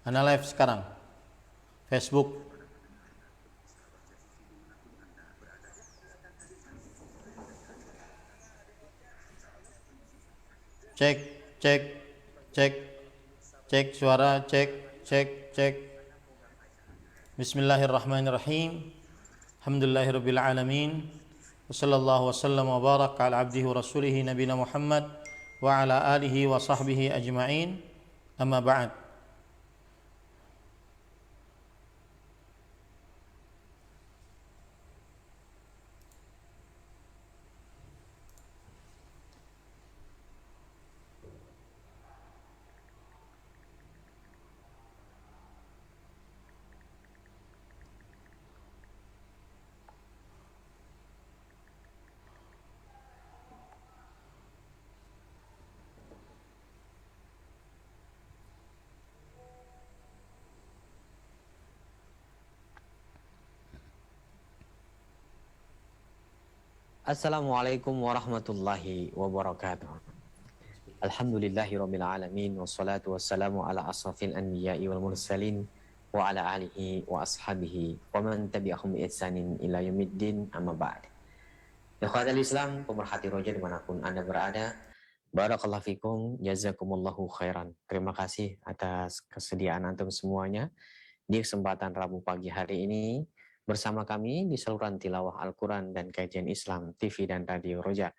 Ana live sekarang. Facebook. Cek, cek, cek, cek suara, cek, cek, cek. Bismillahirrahmanirrahim. Alhamdulillahirabbil alamin. Wassallallahu wasallam wa baraka ala abdihi wa rasulihi nabiyina Muhammad wa ala alihi wa sahbihi ajma'in. Amma ba'd. Assalamualaikum warahmatullahi wabarakatuh. Alhamdulillahirabbil alamin wassalatu wassalamu ala asrafil anbiya'i wal mursalin wa ala alihi wa ashabihi wa man tabi'ahum bi ihsanin ila yaumiddin amma ba'd. Ikhwatal Islam, pemerhati roja dimanapun Anda berada, barakallahu fikum, jazakumullahu khairan. Terima kasih atas kesediaan antum semuanya di kesempatan Rabu pagi hari ini bersama kami di saluran tilawah Al-Quran dan kajian Islam TV dan Radio Roja.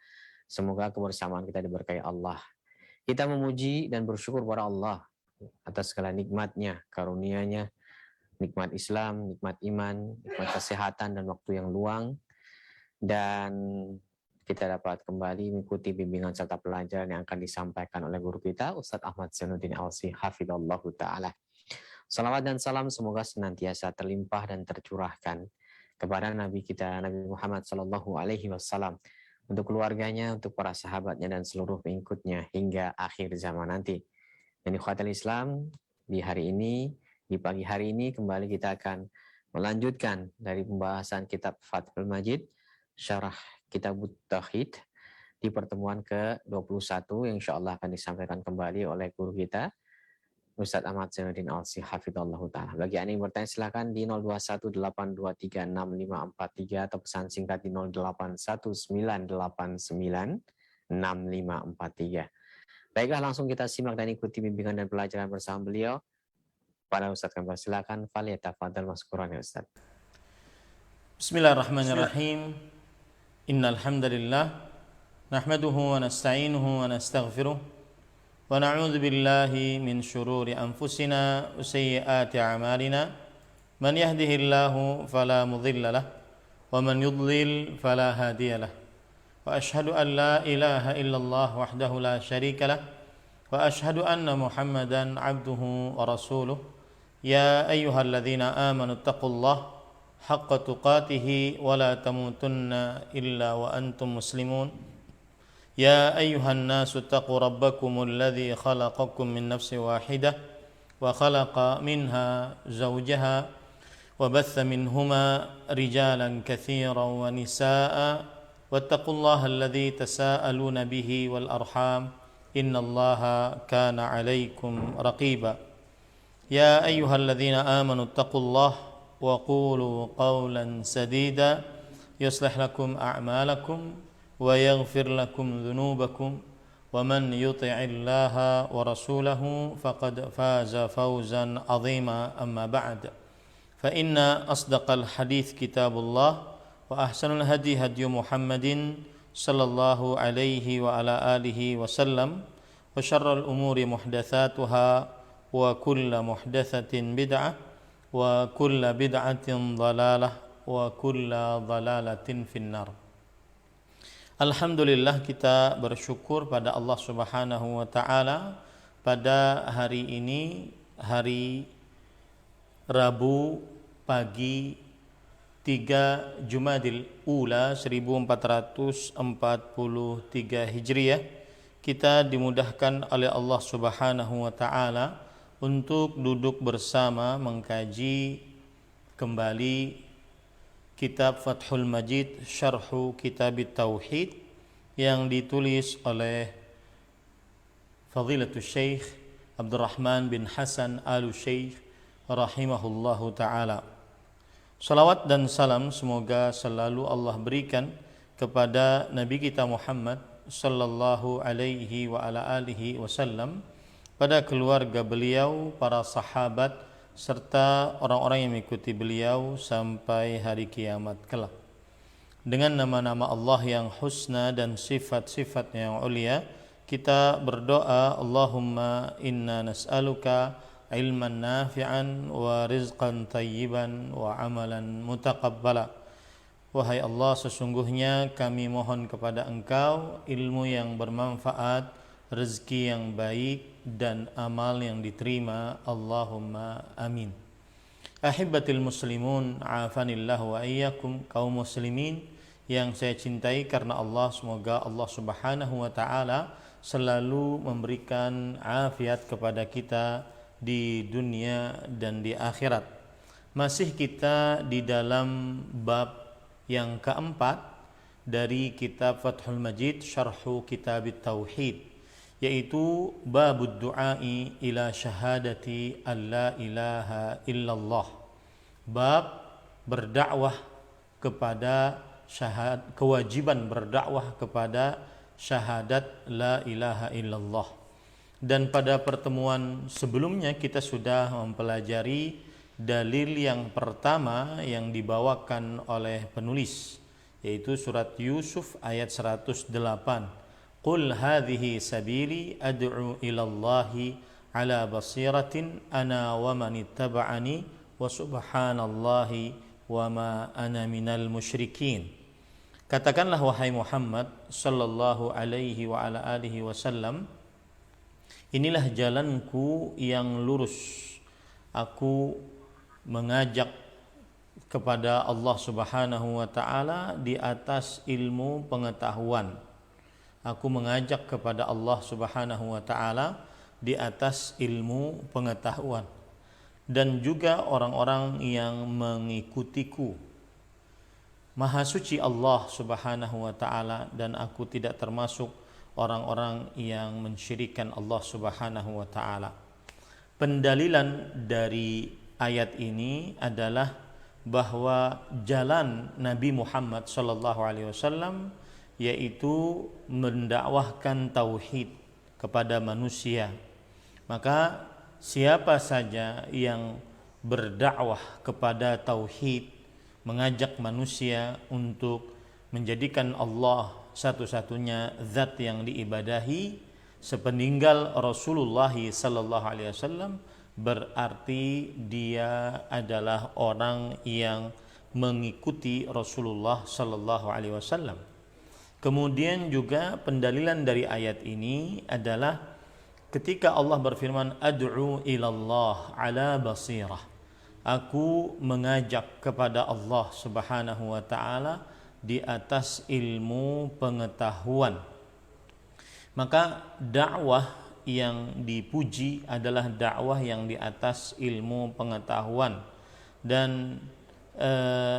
Semoga kebersamaan kita diberkahi Allah. Kita memuji dan bersyukur kepada Allah atas segala nikmatnya, karunia-Nya, nikmat Islam, nikmat iman, nikmat kesehatan dan waktu yang luang. Dan kita dapat kembali mengikuti bimbingan serta pelajaran yang akan disampaikan oleh guru kita, Ustadz Ahmad Zainuddin Alsi, hafidhallahu ta'ala. Salawat dan salam semoga senantiasa terlimpah dan tercurahkan kepada Nabi kita, Nabi Muhammad Sallallahu Alaihi Wasallam, untuk keluarganya, untuk para sahabatnya dan seluruh pengikutnya hingga akhir zaman nanti. Dan ikhwatal Islam, di hari ini, di pagi hari ini kembali kita akan melanjutkan dari pembahasan kitab Fathul Majid, syarah Kitabut Tauhid di pertemuan ke-21 yang insyaallah akan disampaikan kembali oleh guru kita, Ustadz Ahmad Zainuddin Alsi, hafidhallahu ta'ala. Bagi Anda yang bertanya silakan di 0218236543 atau pesan singkat di 0819896543. Baiklah, langsung kita simak dan ikuti bimbingan dan pelajaran bersama beliau. Pada Ustadz kami silakan, falyatafadhal maskuran ya Ustadz. Bismillahirrahmanirrahim. Innal hamdalillah nahmaduhu wa nasta'inuhu wa nastaghfiruh wa na'udzu billahi min shururi anfusina wa sayyiati a'malina. Man yahdihillahu fala mudilla lahu wa man yudlil fala hadiya lahu. Wa ashhadu an la ilaha illallah wahdahu la syarika lahu wa ashhadu anna Muhammadan 'abduhu wa rasuluh. Ya ayyuhalladzina amanu taqullaha haqqa tuqatih wa la tamutunna illa wa antum muslimun. Ya ayyuhan nasu taqu rabbakumul ladzi khalaqakum min nafsin wahidah wa khalaqa minha zawjaha wa batha minhuma rijalan katsiran wa nisaa'a wattaqullaha alladzi tasaaluna bihi wal arham innallaha kana 'alaikum raqiba. Ya ayyuhalladzina amanu taqullaha wa qulu qawlan sadida yuslih lakum a'malakum wa yaghfir lakum dhunubakum wa man yuti'illaha wa rasulahu faqad faza fawzan 'azima. Amma ba'd, fa inna asdaqal hadits kitabullah wa ahsanul hadi hadyu Muhammadin sallallahu alaihi wa ala alihi wasallam wa syarrul umuri muhdatsatuha wa kullu muhdatsatin bid'ah wa kulla bid'atin dhalalah wa kulla dhalalatin finnar. Alhamdulillah, kita bersyukur pada Allah Subhanahu wa taala pada hari ini, hari Rabu pagi 3 Jumadil Ula 1443 Hijriah, kita dimudahkan oleh Allah Subhanahu wa taala untuk duduk bersama mengkaji kembali kitab Fathul Majid, Syarhu Kitabit Tauhid, yang ditulis oleh Fadilatul Syekh Abdurrahman bin Hasan Al-Syeikh rahimahullahu ta'ala. Salawat dan salam semoga selalu Allah berikan kepada Nabi kita Muhammad sallallahu alaihi wa ala alihi wasallam, pada keluarga beliau, para sahabat, serta orang-orang yang mengikuti beliau sampai hari kiamat kelak. Dengan nama-nama Allah yang husna dan sifat-sifat yang ulia, kita berdoa, Allahumma inna nas'aluka ilman nafi'an wa rizqan tayyiban wa amalan mutaqabbala. Wahai Allah, sesungguhnya kami mohon kepada Engkau ilmu yang bermanfaat, rezeki yang baik, dan amal yang diterima. Allahumma amin. Ahibbatil muslimun, afanillahu wa iyyakum, kaum muslimin yang saya cintai karena Allah, semoga Allah Subhanahu wa taala selalu memberikan afiat kepada kita di dunia dan di akhirat. Masih kita di dalam bab yang keempat dari kitab Fathul Majid Syarhu Kitab Tauhid, yaitu babud du'ai ila syahadati alla ilaha illallah. Bab berdakwah kepada kewajiban berdakwah kepada syahadat la ilaha illallah. Dan pada pertemuan sebelumnya kita sudah mempelajari dalil yang pertama yang dibawakan oleh penulis, yaitu surat Yusuf ayat 108. Qul hadhihi sabili ad'u ilallahi ala basiratin ana wa man ittaba'ani wa subhanallahi wa ma ana minal musyrikin. Katakanlah wahai Muhammad sallallahu alaihi wa ala alihi wasallam, inilah jalanku yang lurus. Aku mengajak kepada Allah Subhanahu wa taala di atas ilmu pengetahuan. Aku mengajak kepada Allah Subhanahu wa taala di atas ilmu pengetahuan, dan juga orang-orang yang mengikutiku. Maha suci Allah Subhanahu wa taala, dan aku tidak termasuk orang-orang yang mensyirikkan Allah Subhanahu wa taala. Pendalilan dari ayat ini adalah bahwa jalan Nabi Muhammad sallallahu alaihi wasallam yaitu mendakwahkan tauhid kepada manusia. Maka siapa saja yang berdakwah kepada tauhid, mengajak manusia untuk menjadikan Allah satu-satunya zat yang diibadahi sepeninggal Rasulullah sallallahu alaihi wasallam, berarti dia adalah orang yang mengikuti Rasulullah sallallahu alaihi wasallam. Kemudian juga pendalilan dari ayat ini adalah ketika Allah berfirman ad'u ilallah ala basirah, aku mengajak kepada Allah Subhanahu wa taala di atas ilmu pengetahuan. Maka dakwah yang dipuji adalah dakwah yang di atas ilmu pengetahuan, dan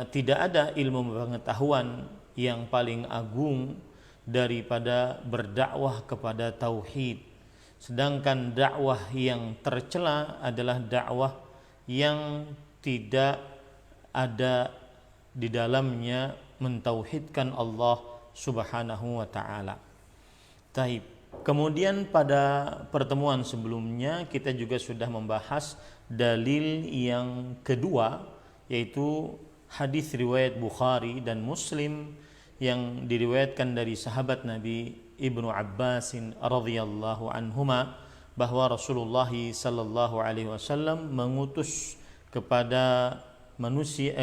tidak ada ilmu pengetahuan yang paling agung daripada berdakwah kepada tauhid. Sedangkan dakwah yang tercela adalah dakwah yang tidak ada di dalamnya mentauhidkan Allah Subhanahu wa taala. Taib. Kemudian pada pertemuan sebelumnya kita juga sudah membahas dalil yang kedua, yaitu hadis riwayat Bukhari dan Muslim yang diriwayatkan dari sahabat Nabi Ibnu Abbas radhiyallahu anhuma, bahwa Rasulullah sallallahu alaihi wasallam mengutus kepada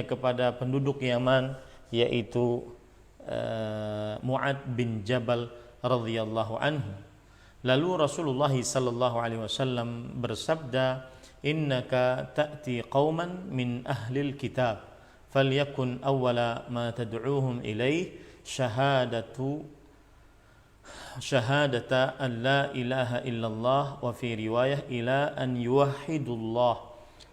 kepada penduduk Yaman, yaitu Mu'ad bin Jabal radhiyallahu anhu. Lalu Rasulullah sallallahu alaihi wasallam bersabda, innaka ta'ti qauman min ahlil kitab falyakun awwala ma tad'uuhum ilaih syahadata an la ilaha illallah, wa fi riwayah ila an yuwahhidullah,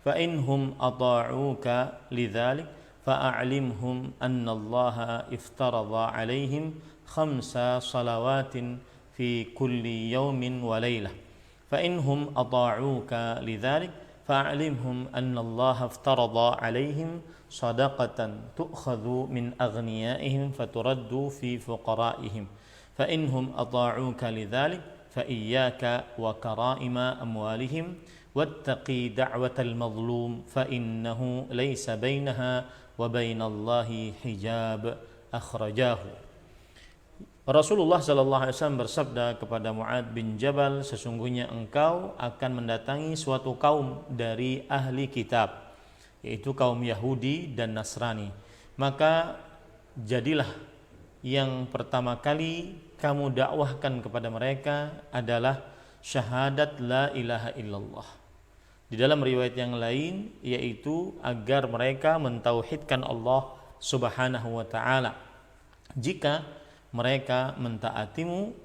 fa inhum ata'uka lidzalik fa'alimhum anna allaha iftaradha alaihim khamsa salawatin fi kulli yawmin wa laylah, فإنهم أطاعوك لذلك فأعلمهم أن الله افترض عليهم صدقة تؤخذ من أغنيائهم فترد في فقرائهم فإنهم أطاعوك لذلك فإياك وكرائم أموالهم واتقي دعوة المظلوم فإنه ليس بينها وبين الله حجاب أخرجاه. Rasulullah sallallahu alaihi wasallam bersabda kepada Mu'adz bin Jabal, sesungguhnya engkau akan mendatangi suatu kaum dari ahli kitab, yaitu kaum Yahudi dan Nasrani. Maka jadilah yang pertama kali kamu dakwahkan kepada mereka adalah syahadat la ilaha illallah. Di dalam riwayat yang lain yaitu agar mereka mentauhidkan Allah Subhanahu wa taala. Jika mereka mentaatimu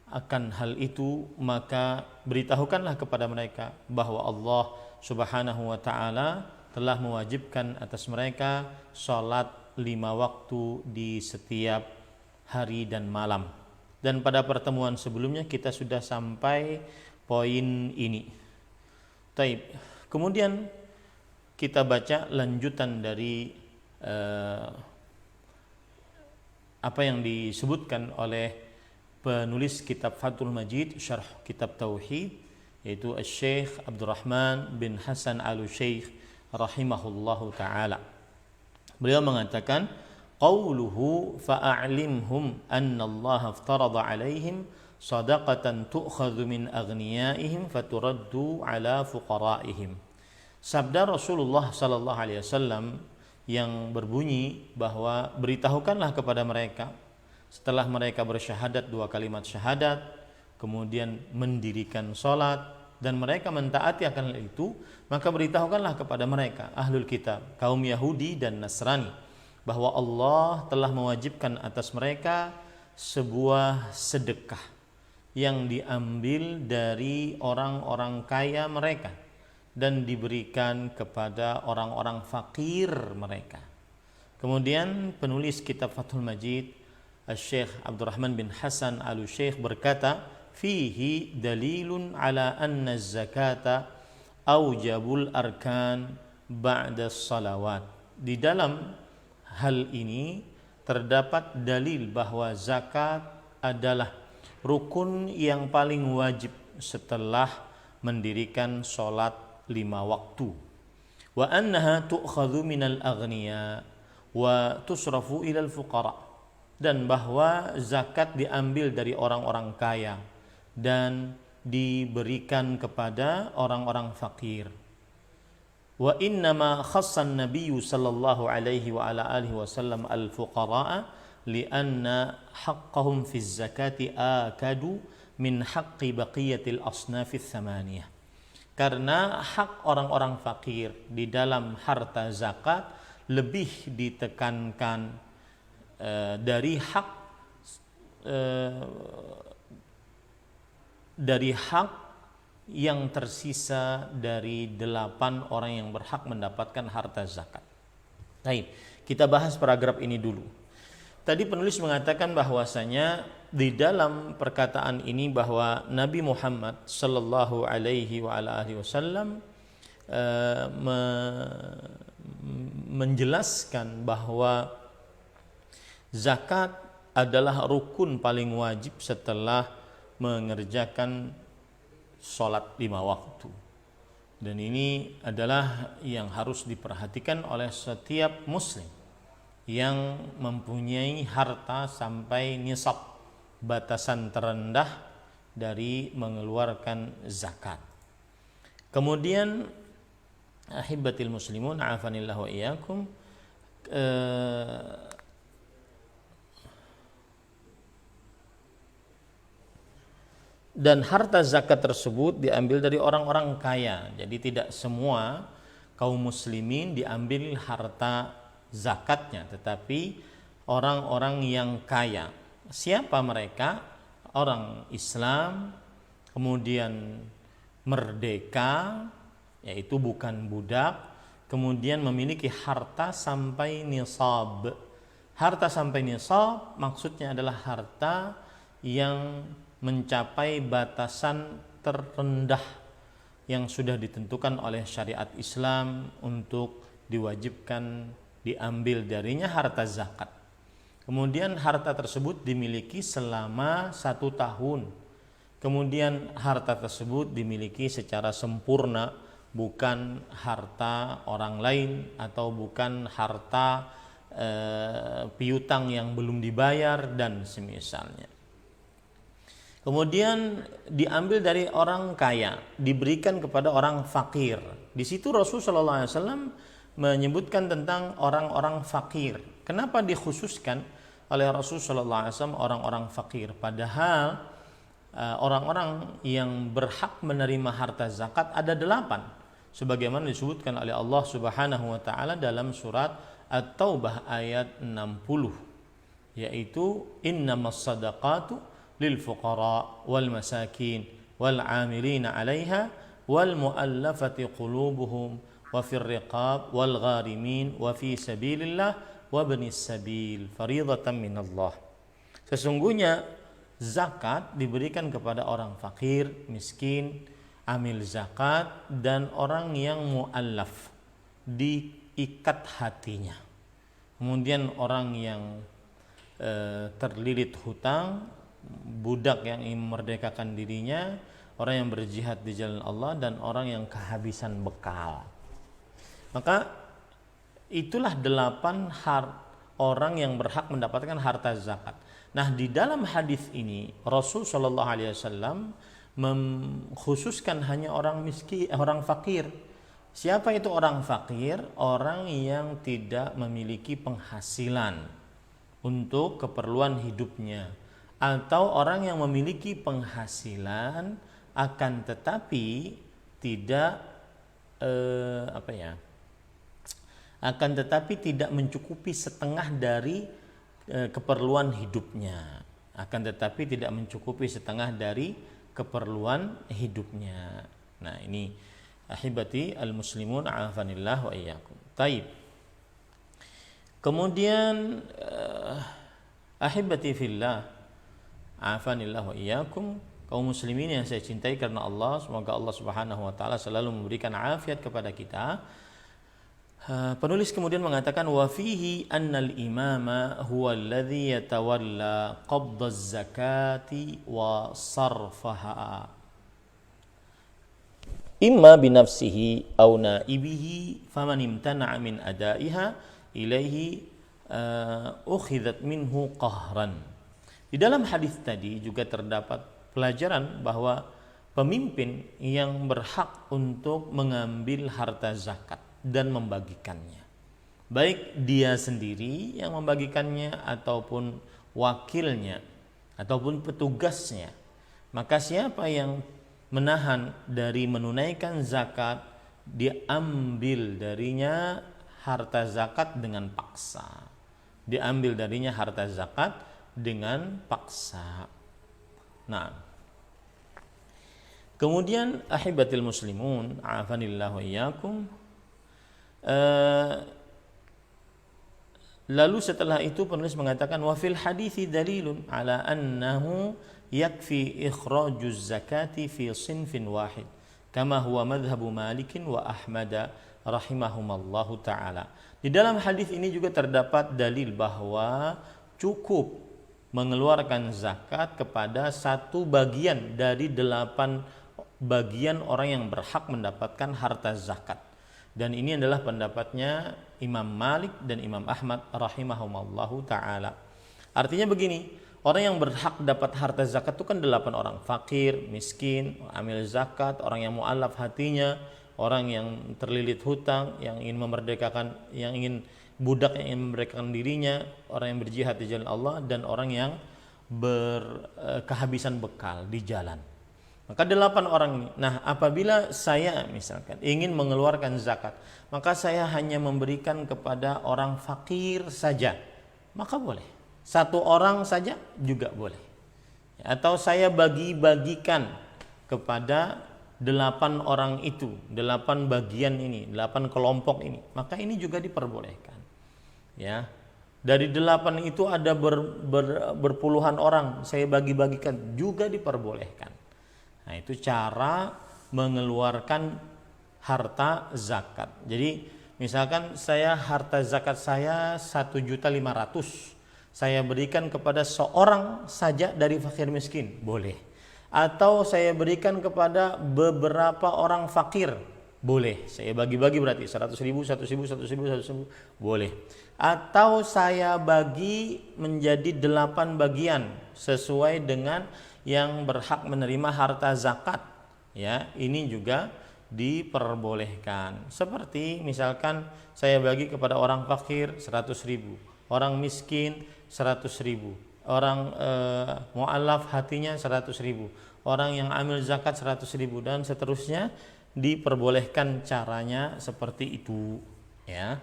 akan hal itu, maka beritahukanlah kepada mereka bahwa Allah Subhanahu wa taala telah mewajibkan atas mereka salat 5 waktu di setiap hari dan malam. Dan pada pertemuan sebelumnya kita sudah sampai poin ini. Taib. Kemudian kita baca lanjutan dari apa yang disebutkan oleh penulis kitab Fathul Majid syarh kitab Tauhid, yaitu Syekh Abdurrahman bin Hasan Al-Syekh rahimahullahu taala. Beliau mengatakan qauluhu fa'alimhum anna Allah aftarada alaihim sadaqatan tu'khadhu min aghniyaihim faturaddu ala fuqaraihim. Sabda Rasulullah sallallahu alaihi wasallam yang berbunyi bahwa beritahukanlah kepada mereka setelah mereka bersyahadat 2 kalimat syahadat, kemudian mendirikan salat dan mereka mentaati akan hal itu, maka beritahukanlah kepada mereka ahlul kitab, kaum Yahudi dan Nasrani, bahwa Allah telah mewajibkan atas mereka sebuah sedekah yang diambil dari orang-orang kaya mereka dan diberikan kepada orang-orang fakir mereka. Kemudian penulis kitab Fathul Majid Syekh Abdurrahman bin Hasan Al-Syekh berkata, fihi dalilun ala anna zakata aujabul arkan ba'da salawat. Di dalam hal ini terdapat dalil bahwa zakat adalah rukun yang paling wajib setelah mendirikan sholat 5 waktu. Wa annaha tu'khadhu minal aghniya wa tusrafu ilal fuqara. Dan bahwa zakat diambil dari orang-orang kaya dan diberikan kepada orang-orang fakir. Wa innama khassan nabiyyu sallallahu alaihi wa ala alihi wasallam al-fuqara'a li'anna haqqahum fi zakati akadu min haqqi baqiyatil asnafith thamaniyah. Karena hak orang-orang fakir di dalam harta zakat lebih ditekankan dari hak yang tersisa dari 8 orang yang berhak mendapatkan harta zakat. Baik, kita bahas paragraf ini dulu. Tadi penulis mengatakan bahwasanya di dalam perkataan ini bahwa Nabi Muhammad sallallahu alaihi wa ala alihi wasallam menjelaskan bahwa zakat adalah rukun paling wajib setelah mengerjakan sholat 5 waktu. Dan ini adalah yang harus diperhatikan oleh setiap muslim yang mempunyai harta sampai nisab, batasan terendah dari mengeluarkan zakat. Kemudian ahibbatil muslimun afanillah wa iyyakum, dan harta zakat tersebut diambil dari orang-orang kaya. Jadi tidak semua kaum muslimin diambil harta zakatnya, tetapi orang-orang yang kaya. Siapa mereka? Orang Islam, kemudian merdeka, yaitu bukan budak, kemudian memiliki harta sampai nisab. Harta sampai nisab maksudnya adalah harta yang mencapai batasan terendah yang sudah ditentukan oleh syariat Islam untuk diwajibkan diambil darinya harta zakat. Kemudian harta tersebut dimiliki selama 1 tahun. Kemudian harta tersebut dimiliki secara sempurna, bukan harta orang lain atau bukan harta piutang yang belum dibayar dan semisalnya. Kemudian diambil dari orang kaya, diberikan kepada orang fakir. Di situ Rasulullah SAW menyebutkan tentang orang-orang fakir. Kenapa dikhususkan oleh Rasulullah SAW orang-orang fakir? Padahal orang-orang yang berhak menerima harta zakat ada 8, sebagaimana disebutkan oleh Allah Subhanahu wa taala dalam surat At-Taubah ayat 60, yaitu innamas sadaqatu lil fuqara wal masakin wal 'amilina 'alaiha wal mu'allafati qulubuhum wa fir riqab wal gharimin wa fi sabilillah wa ibnis sabil fardhatan minallah. Sesungguhnya zakat diberikan kepada orang fakir, miskin, amil zakat, dan orang yang mu'allaf, diikat hatinya. Kemudian orang yang terlilit hutang, budak yang ingin memerdekakan dirinya, orang yang berjihad di jalan Allah, dan orang yang kehabisan bekal. Maka itulah 8 orang yang berhak mendapatkan harta zakat. Nah, di dalam hadis ini Rasul Shallallahu Alaihi Wasallam mengkhususkan hanya orang miskin, orang fakir. Siapa itu orang fakir? Orang yang tidak memiliki penghasilan untuk keperluan hidupnya, atau orang yang memiliki penghasilan akan tetapi tidak tidak mencukupi setengah dari keperluan hidupnya, Nah, ini ahibati al-muslimun a'afanillah wa iyyakum. Taib. Kemudian ahibati fillah a'afanillah wa iyyakum, kaum muslimin yang saya cintai karena Allah, semoga Allah Subhanahu wa taala selalu memberikan afiat kepada kita. Penulis kemudian mengatakan wa fihi annal imama huwa alladhi yatawalla qabdaz zakati wa sarfaha imma binafsihi aw naibihi faman imtana'a min adaiha ilaihi ukhidat minhu qahran. Di dalam hadis tadi juga terdapat pelajaran bahwa pemimpin yang berhak untuk mengambil harta zakat dan membagikannya, baik dia sendiri yang membagikannya ataupun wakilnya ataupun petugasnya, maka siapa yang menahan dari menunaikan zakat, diambil darinya harta zakat dengan paksa. Nah, kemudian ahibatil muslimun a'afanillahu wa iyyakum, lalu setelah itu penulis mengatakan wa fil hadithi dalilun ala annahu yakfi ikhrajuz zakati fi sinfin wahid kama huwa madhhabu Malikin wa Ahmad rahimahumallahu taala. Di dalam hadis ini juga terdapat dalil bahwa cukup mengeluarkan zakat kepada satu bagian dari 8 bagian orang yang berhak mendapatkan harta zakat. Dan ini adalah pendapatnya Imam Malik dan Imam Ahmad rahimahumallahu ta'ala. Artinya begini, orang yang berhak dapat harta zakat itu kan 8 orang. Fakir, miskin, amil zakat, orang yang mu'allaf hatinya, orang yang terlilit hutang, yang ingin memerdekakan, budak yang ingin memerdekakan dirinya, orang yang berjihad di jalan Allah, dan orang yang berkehabisan bekal di jalan. Maka 8 orang ini. Nah, apabila saya misalkan ingin mengeluarkan zakat, maka saya hanya memberikan kepada orang fakir saja, maka boleh. 1 orang saja juga boleh. Atau saya bagi-bagikan kepada 8 orang itu, 8 bagian ini, 8 kelompok ini, maka ini juga diperbolehkan. Ya. Dari 8 itu ada berpuluhan orang, saya bagi-bagikan, juga diperbolehkan. Nah, Nah, itu cara mengeluarkan harta zakat. Jadi misalkan harta zakat saya 1.500.000, saya berikan kepada seorang saja dari fakir miskin, boleh. Atau saya berikan kepada beberapa orang fakir, boleh. Saya bagi-bagi berarti 100.000, 100.000, 100.000, 100.000, boleh. Atau saya bagi menjadi 8 bagian sesuai dengan yang berhak menerima harta zakat. Ya, ini juga diperbolehkan. Seperti misalkan saya bagi kepada orang fakir 100.000, orang miskin 100.000, orang mu'alaf hatinya 100.000, orang yang amil zakat 100.000, dan seterusnya. Diperbolehkan caranya seperti itu, ya.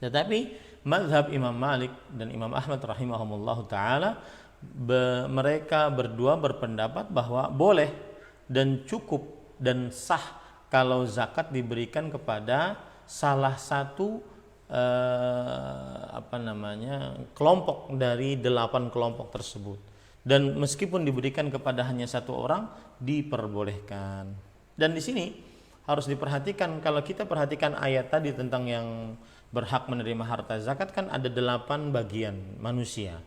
Tetapi mazhab Imam Malik dan Imam Ahmad rahimahumullahu taala, mereka berdua berpendapat bahwa boleh dan cukup dan sah kalau zakat diberikan kepada salah satu kelompok dari 8 kelompok tersebut. Dan meskipun diberikan kepada hanya satu orang, diperbolehkan. Dan di sini harus diperhatikan, kalau kita perhatikan ayat tadi tentang yang berhak menerima harta zakat, kan ada 8 bagian manusia: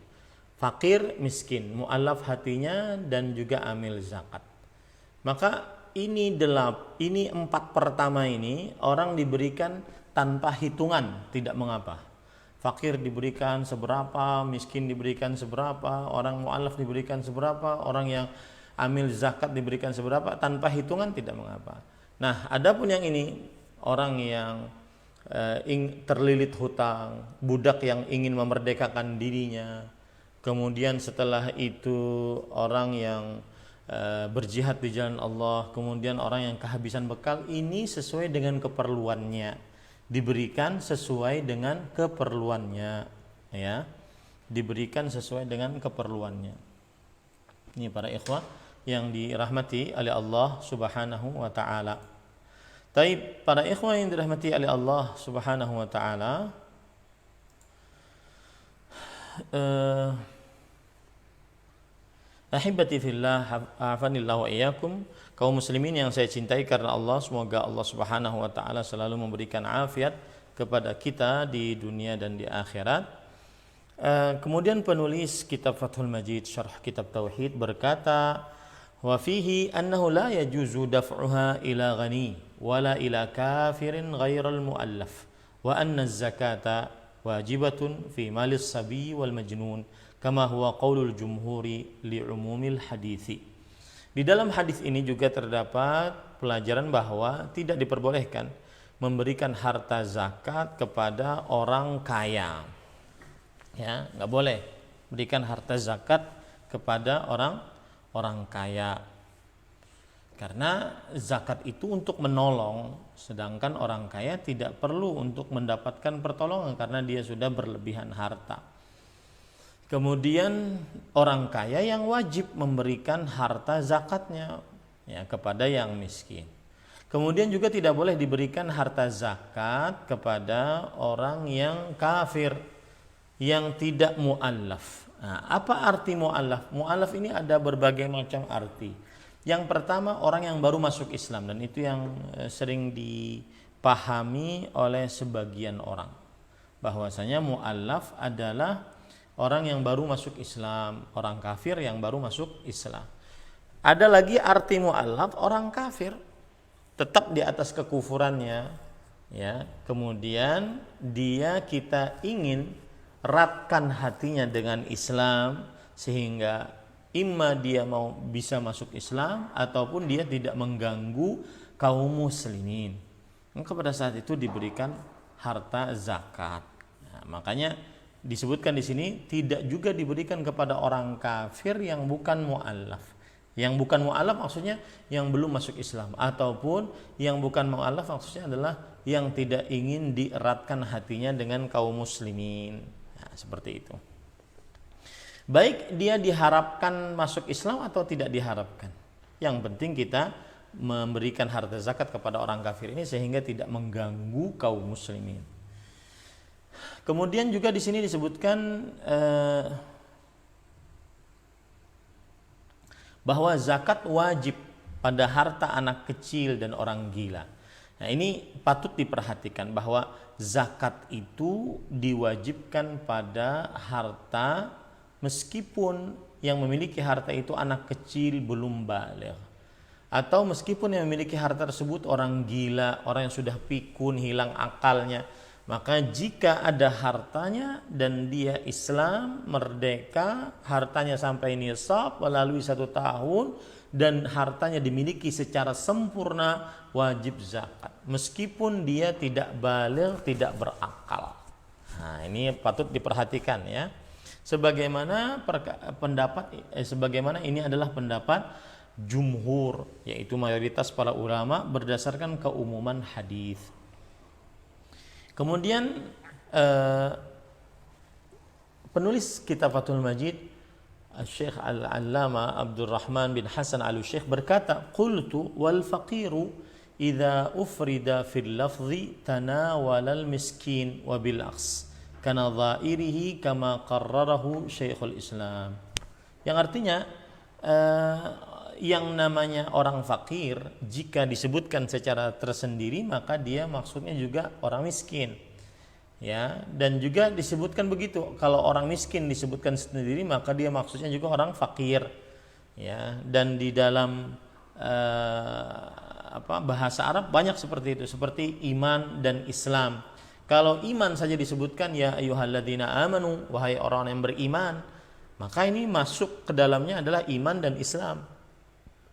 fakir, miskin, mu'alaf hatinya, dan juga amil zakat. Maka ini 4 pertama ini orang diberikan tanpa hitungan, tidak mengapa. Fakir diberikan seberapa, miskin diberikan seberapa, orang mu'alaf diberikan seberapa, orang yang amil zakat diberikan seberapa, tanpa hitungan, tidak mengapa. Nah, adapun yang ini, orang yang terlilit hutang, budak yang ingin memerdekakan dirinya, kemudian setelah itu orang yang berjihad di jalan Allah, kemudian orang yang kehabisan bekal, ini sesuai dengan keperluannya, diberikan sesuai dengan keperluannya, ya, diberikan sesuai dengan keperluannya. Ini para ikhwah yang dirahmati oleh Allah Subhanahu wa taala. Taib, para ikhwah yang dirahmati oleh Allah Subhanahu wa taala, ahibati fillah, afanillahu wa iyyakum, kaum muslimin yang saya cintai karena Allah, semoga Allah Subhanahu wa taala selalu memberikan afiat kepada kita di dunia dan di akhirat. Kemudian penulis kitab Fathul Majid Syarh Kitab Tauhid berkata, wa fihi annahu la yajuzu daf'uha ila ghani wala ila kafirin ghairal muallaf, wa anna az-zakata wajibatun fi malis sabi wal majnun kama huwa qaulul jumhuri li umumil hadithi. Di dalam hadis ini juga terdapat pelajaran bahwa tidak diperbolehkan memberikan harta zakat kepada orang kaya. Ya, enggak boleh berikan harta zakat kepada orang kaya. Karena zakat itu untuk menolong, sedangkan orang kaya tidak perlu untuk mendapatkan pertolongan karena dia sudah berlebihan harta. Kemudian orang kaya yang wajib memberikan harta zakatnya, ya, kepada yang miskin. Kemudian juga tidak boleh diberikan harta zakat kepada orang yang kafir, yang tidak mu'allaf. Nah, apa arti mu'allaf? Mu'allaf ini ada berbagai macam arti. Yang pertama, orang yang baru masuk Islam, dan itu yang sering dipahami oleh sebagian orang, bahwasanya mu'allaf adalah orang yang baru masuk Islam, orang kafir yang baru masuk Islam. Ada lagi arti mu'allaf, orang kafir tetap di atas kekufurannya, ya. Kemudian kita ingin ratkan hatinya dengan Islam sehingga imma dia mau bisa masuk Islam ataupun dia tidak mengganggu kaum muslimin. Maka pada saat itu diberikan harta zakat. Nah, makanya disebutkan di sini tidak juga diberikan kepada orang kafir yang bukan mu'allaf. Yang bukan mu'allaf maksudnya yang belum masuk Islam, ataupun yang bukan mu'allaf maksudnya adalah yang tidak ingin dieratkan hatinya dengan kaum muslimin. Nah, seperti itu. Baik dia diharapkan masuk Islam atau tidak diharapkan, yang penting kita memberikan harta zakat kepada orang kafir ini sehingga tidak mengganggu kaum muslimin. Kemudian juga di sini disebutkan bahwa zakat wajib pada harta anak kecil dan orang gila. Nah, ini patut diperhatikan bahwa zakat itu diwajibkan pada harta meskipun yang memiliki harta itu anak kecil belum baligh, atau meskipun yang memiliki harta tersebut orang gila, orang yang sudah pikun, hilang akalnya. Maka jika ada hartanya dan dia Islam, merdeka, hartanya sampai nisab melalui 1 tahun dan hartanya dimiliki secara sempurna, wajib zakat meskipun dia tidak baligh, tidak berakal. Nah, ini patut diperhatikan ya. Sebagaimana ini adalah pendapat jumhur, yaitu mayoritas para ulama berdasarkan keumuman hadis. Kemudian penulis kitab Fathul Majid, Syekh Al-Allama Abdurrahman bin Hasan Al-Syekh berkata, "Qultu wal faqiru idza ufrida fil lafzi tanawala al-miskin wa bil aks kana dhairihi kama qarrarahu Syekhul Islam." Yang artinya yang namanya orang fakir jika disebutkan secara tersendiri maka dia maksudnya juga orang miskin. Ya, dan juga disebutkan begitu. Kalau orang miskin disebutkan sendiri maka dia maksudnya juga orang fakir. Ya, dan di dalam bahasa Arab banyak seperti itu, seperti iman dan Islam. Kalau iman saja disebutkan ya ayyuhalladzina amanu, wahai orang yang beriman, maka ini masuk ke dalamnya adalah iman dan Islam.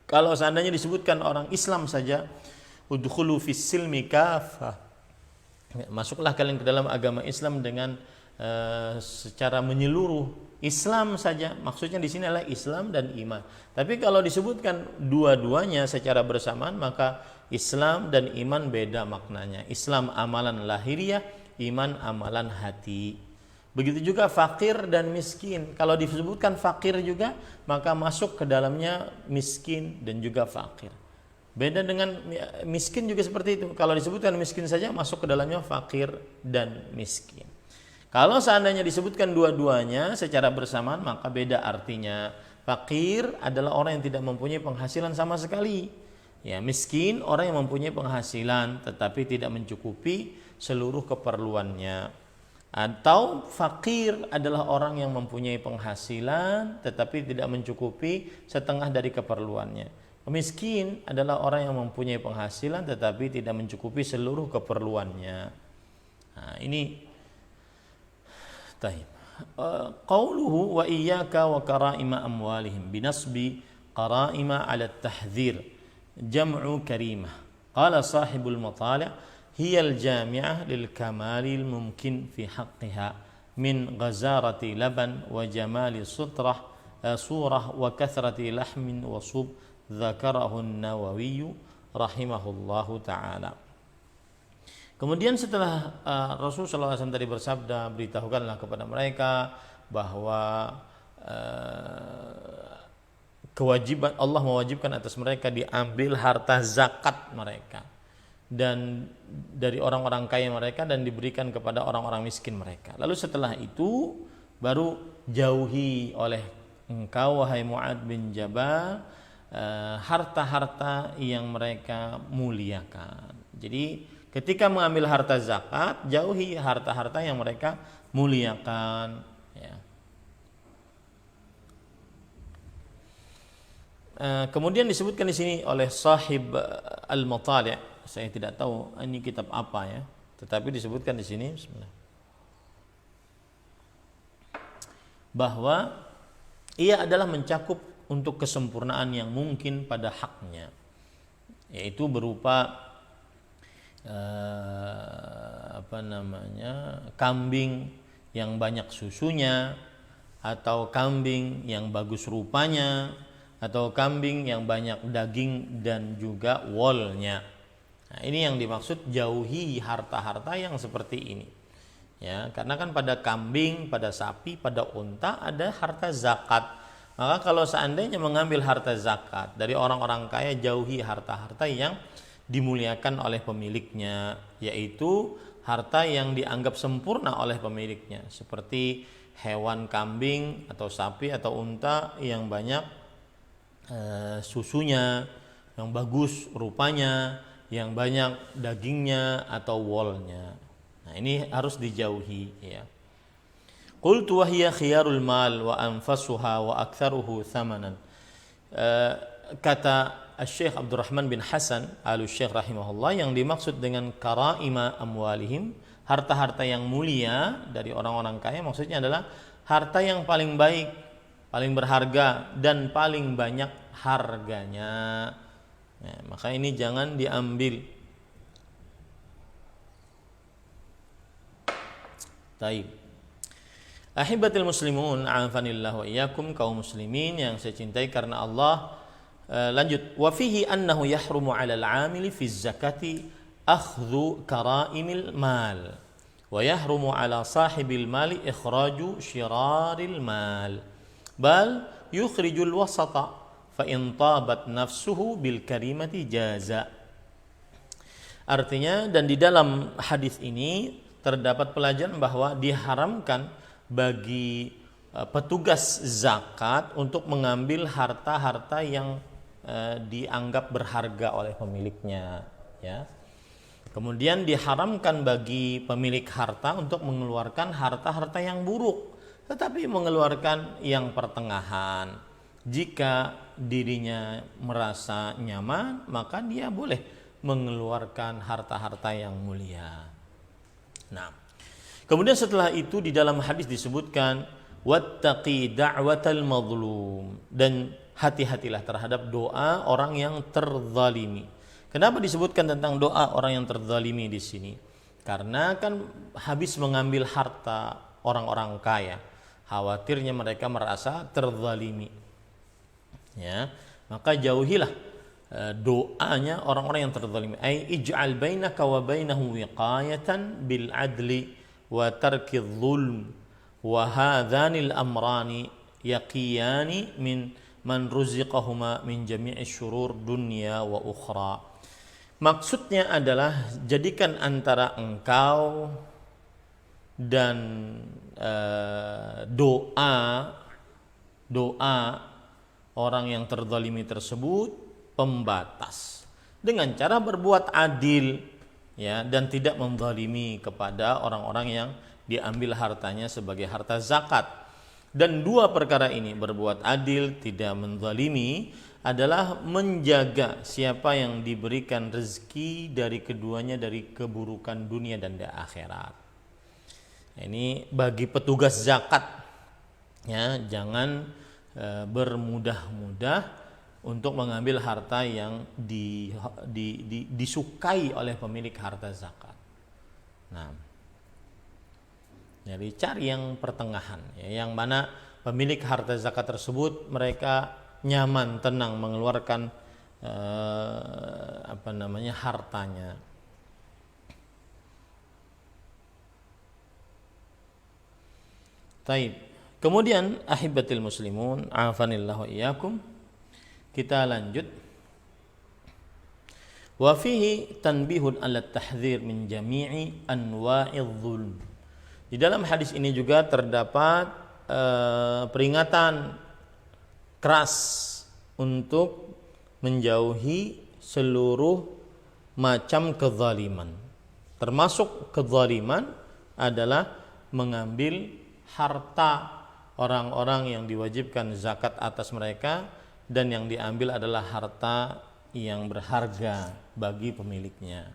Kalau seandainya disebutkan orang Islam saja, udkhulu fis silmi kafah, masuklah kalian ke dalam agama Islam dengan secara menyeluruh. Islam saja, maksudnya di sini adalah Islam dan iman. Tapi kalau disebutkan dua-duanya secara bersamaan, maka Islam dan iman beda maknanya. Islam amalan lahiriah, iman amalan hati. Begitu juga fakir dan miskin. Kalau disebutkan fakir juga, maka masuk ke dalamnya miskin dan juga fakir. Beda dengan miskin juga seperti itu. Kalau disebutkan miskin saja, masuk ke dalamnya fakir dan miskin. Kalau seandainya disebutkan dua-duanya secara bersamaan, maka beda artinya. Fakir adalah orang yang tidak mempunyai penghasilan sama sekali. Ya, miskin orang yang mempunyai penghasilan tetapi tidak mencukupi seluruh keperluannya. Atau fakir adalah orang yang mempunyai penghasilan tetapi tidak mencukupi setengah dari keperluannya. Miskin adalah orang yang mempunyai penghasilan tetapi tidak mencukupi seluruh keperluannya. Nah, ini taib. Qauluhu wa iyyaka wa karaima amwalihim binasbi qaraima ala at-tahdhir jam'u karimah. Qala sahibul matali' hiyal jami'ah lil kamalil mumkin fi haqqiha min ghazarati laban wa jamali surah wa kathrati lahmin wa sub dzakarahu an-Nawawi rahimahullahu ta'ala. Kemudian setelah Rasulullah SAW tadi bersabda, beritahukanlah kepada mereka bahwa kewajiban Allah mewajibkan atas mereka diambil harta zakat mereka dan dari orang-orang kaya mereka dan diberikan kepada orang-orang miskin mereka. Lalu setelah itu baru jauhi oleh engkau wahai Mu'adz bin Jabal harta-harta yang mereka muliakan. Jadi ketika mengambil harta zakat, jauhi harta-harta yang mereka muliakan. Ya. Kemudian disebutkan di sini oleh sahib al-Matali'. Saya tidak tahu ini kitab apa ya, tetapi disebutkan di sini bahwa ia adalah mencakup untuk kesempurnaan yang mungkin pada haknya, yaitu berupa kambing yang banyak susunya, atau kambing yang bagus rupanya, atau kambing yang banyak daging dan juga wolnya. Nah, ini yang dimaksud jauhi harta-harta yang seperti ini. Ya, karena kan pada kambing, pada sapi, pada unta ada harta zakat. Maka kalau seandainya mengambil harta zakat dari orang-orang kaya, jauhi harta-harta yang dimuliakan oleh pemiliknya, yaitu harta yang dianggap sempurna oleh pemiliknya, seperti hewan kambing atau sapi atau unta yang banyak susunya, yang bagus rupanya, yang banyak dagingnya atau wolnya. Nah, ini harus dijauhi ya. Qultu wa hiya khiyarul mal wa anfasuha wa aktsaruhu thamanan. Kata Syekh Abdurrahman bin Hasan Al-Syekh rahimahullah, yang dimaksud dengan karaima amwalihim, harta-harta yang mulia dari orang-orang kaya, maksudnya adalah harta yang paling baik, paling berharga dan paling banyak harganya. Nah, maka ini jangan diambil. Taib. Ahibatil muslimun, a'afanillah wa iyyakum, kaum muslimin yang saya cintai karena Allah. Lanjut, wa fihi annahu yahrumu 'alal 'amili fi zakati akhdhu karaimil mal wa yahrumu 'ala sahibil mali ikhraju syiraril mal bal yukhrijul wasata fa in tabat nafsuhu bil karimati jaza. Artinya, dan di dalam hadis ini terdapat pelajaran bahwa diharamkan bagi petugas zakat untuk mengambil harta-harta yang dianggap berharga oleh pemiliknya ya. Kemudian diharamkan bagi pemilik harta untuk mengeluarkan harta-harta yang buruk, tetapi mengeluarkan yang pertengahan. Jika dirinya merasa nyaman, maka dia boleh mengeluarkan harta-harta yang mulia. Nah, kemudian setelah itu di dalam hadis disebutkan wattaqi da'watal mazlum, dan hati-hatilah terhadap doa orang yang terzalimi. Kenapa disebutkan tentang doa orang yang terzalimi di sini? Karena kan habis mengambil harta orang-orang kaya, khawatirnya mereka merasa terzalimi. Ya, maka jauhilah doanya orang-orang yang terzalimi. Ai ij'al bainaka wa bainahu wiqayatan bil adli wa tarki dzulm wa hadzanil amrani yaqiyani min man ruziqahuma min jami'i syurur dunya wa ukhra. Maksudnya adalah jadikan antara engkau dan doa orang yang terzalimi tersebut pembatas dengan cara berbuat adil ya, dan tidak menzalimi kepada orang-orang yang diambil hartanya sebagai harta zakat. Dan dua perkara ini, berbuat adil, tidak menzalimi, adalah menjaga siapa yang diberikan rezeki dari keduanya dari keburukan dunia dan di akhirat. Ini bagi petugas zakat ya, jangan bermudah-mudah untuk mengambil harta yang disukai oleh pemilik harta zakat. Nah, jadi cari yang pertengahan ya, yang mana pemilik harta zakat tersebut mereka nyaman, tenang mengeluarkan hartanya. Taib. Kemudian ahibatil muslimun, afanillahu iyyakum, kita lanjut. Wa fihi tanbihun ala tahdhir min jami'i anwa'idh dhulm. Di dalam hadis ini juga terdapat peringatan keras untuk menjauhi seluruh macam kezaliman. Termasuk kezaliman adalah mengambil harta orang-orang yang diwajibkan zakat atas mereka, dan yang diambil adalah harta yang berharga bagi pemiliknya.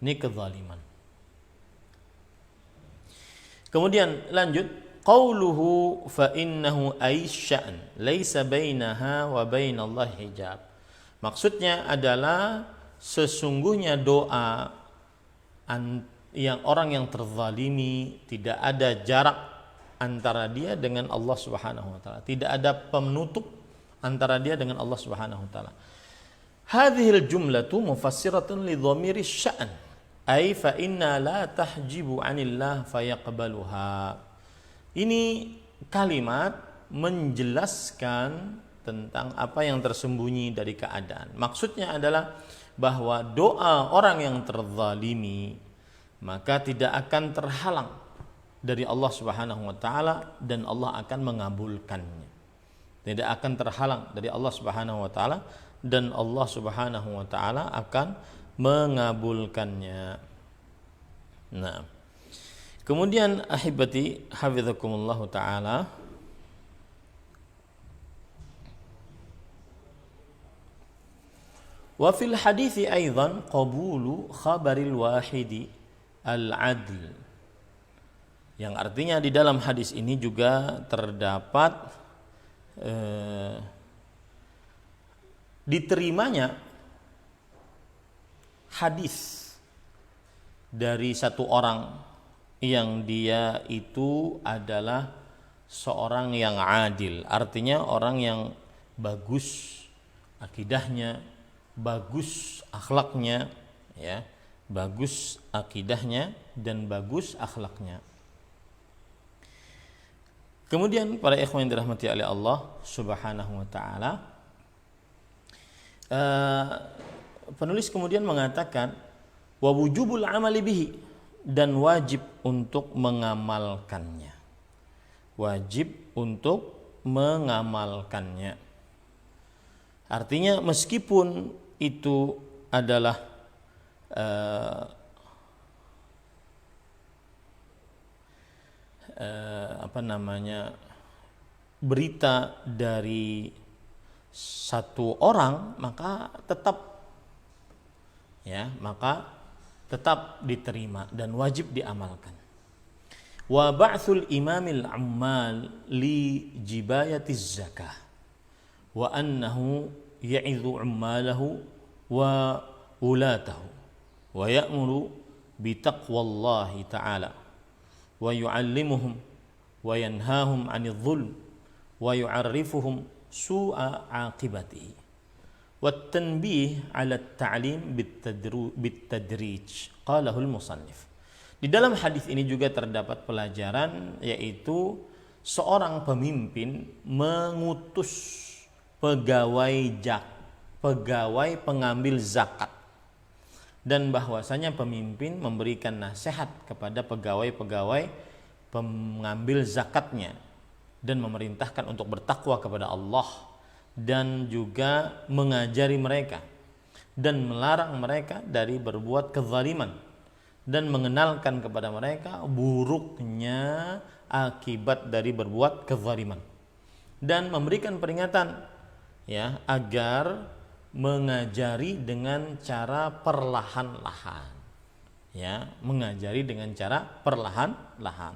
Ini kezaliman. Kemudian lanjut, qauluhu fa innahu aisyan laisa bainaha wa bainallahi hijab. Maksudnya adalah sesungguhnya doa yang orang yang terzalimi tidak ada jarak antara dia dengan Allah Subhanahu wa taala. Tidak ada penutup antara dia dengan Allah Subhanahu wa taala. Hadhil jumlatu mufassiratun li dhamiri sya'n. Ai fa inna la tahjibu 'anillah fayaqbaluha. Ini kalimat menjelaskan tentang apa yang tersembunyi dari keadaan. Maksudnya adalah bahwa doa orang yang terzalimi maka tidak akan terhalang dari Allah Subhanahu wa taala, dan Allah akan mengabulkannya. tidak akan terhalang dari Allah Subhanahu wa taala, dan Allah Subhanahu wa taala akan mengabulkannya. Nah, kemudian ahibati hafizakumullah taala, wa fil hadithi aidan qabulu khabaril wahidi al-adl, yang artinya di dalam hadis ini juga terdapat diterimanya hadis dari satu orang yang dia itu adalah seorang yang adil, artinya orang yang bagus akidahnya, bagus akhlaknya, ya, bagus akidahnya dan bagus akhlaknya. Kemudian para ikhwan yang dirahmati oleh Allah Subhanahu wa taala, penulis kemudian mengatakan wa wujubul amali bihi, dan wajib untuk mengamalkannya. Wajib untuk mengamalkannya. Artinya meskipun itu adalah berita dari satu orang, maka tetap diterima dan wajib diamalkan. Wa ba'thul imamil ammal li jibayatiz zakah wa annahu ya'idhu ummalahu wa ulatahu wa ya'muru bi taqwallahi ta'ala wa yu'allimuhum wa yanhahum 'anil dhulm wa yu'arrifuhum su'a 'aqibatihi wat tanbih 'ala at-ta'lim bit-tadrij qalahu al-musannif. Di dalam hadis ini juga terdapat pelajaran, yaitu seorang pemimpin mengutus pegawai pengambil zakat, dan bahwasanya pemimpin memberikan nasihat kepada pegawai-pegawai pengambil zakatnya dan memerintahkan untuk bertakwa kepada Allah, dan juga mengajari mereka dan melarang mereka dari berbuat kezaliman, dan mengenalkan kepada mereka buruknya akibat dari berbuat kezaliman, dan memberikan peringatan, ya, agar mengajari dengan cara perlahan-lahan, ya, mengajari dengan cara perlahan-lahan.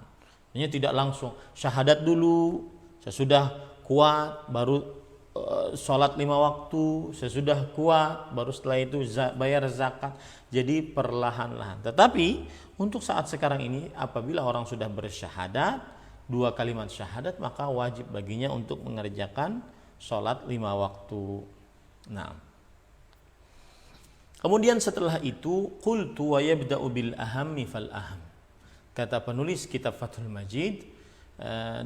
Ini tidak langsung syahadat dulu, sesudah kuat baru sholat 5 waktu, sesudah kuat baru setelah itu bayar zakat. Jadi perlahan-lahan. Tetapi untuk saat sekarang ini, apabila orang sudah bersyahadat 2 kalimat syahadat, maka wajib baginya untuk mengerjakan sholat 5 waktu. Nah, kemudian setelah itu qultu wa yabda'u bil ahammi fal aham, kata penulis kitab Fathul Majid,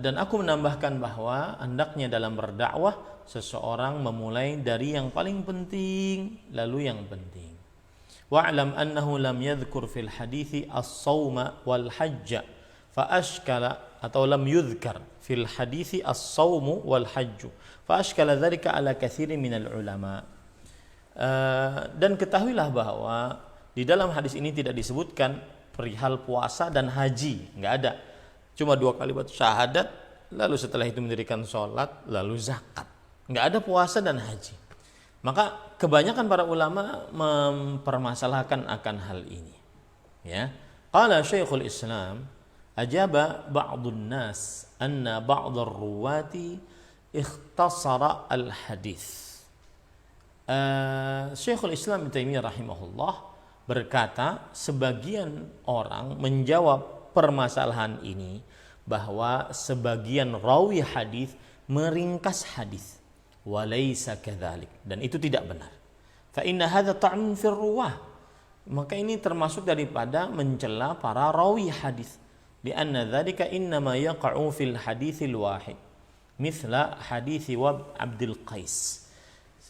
dan aku menambahkan bahwa hendaknya dalam berdakwah seseorang memulai dari yang paling penting lalu yang penting. Wa'lam annahu lam yadhkur fil hadithi as-sawma wal hajja fa ashkala, atau lam yudhkar fil hadithi as-sawmu wal hajju fa ashkala dzalika ala katsirin minal ulama. Dan ketahuilah bahwa di dalam hadis ini tidak disebutkan perihal puasa dan haji, enggak ada. Cuma 2 kalimat syahadat, lalu setelah itu mendirikan sholat, lalu zakat. Enggak ada puasa dan haji. Maka kebanyakan para ulama mempermasalahkan akan hal ini. Ya, qala Syekhul Islam, ajaba ba'dun nas anna ba'dar ruwati ikhtasara al-hadis. Syekhul Islam Ibnu Taimiyah rahimahullah berkata, sebagian orang menjawab permasalahan ini bahwa sebagian rawi hadis meringkas hadis. Walaysa kadzalik, dan itu tidak benar. Fa inna hadza ta'mun fir ruwah, maka ini termasuk daripada mencela para rawi hadis. Bi anna dzalika innama yaqa'u fil haditsil wahid mithla hadits Wab Abdul Qais,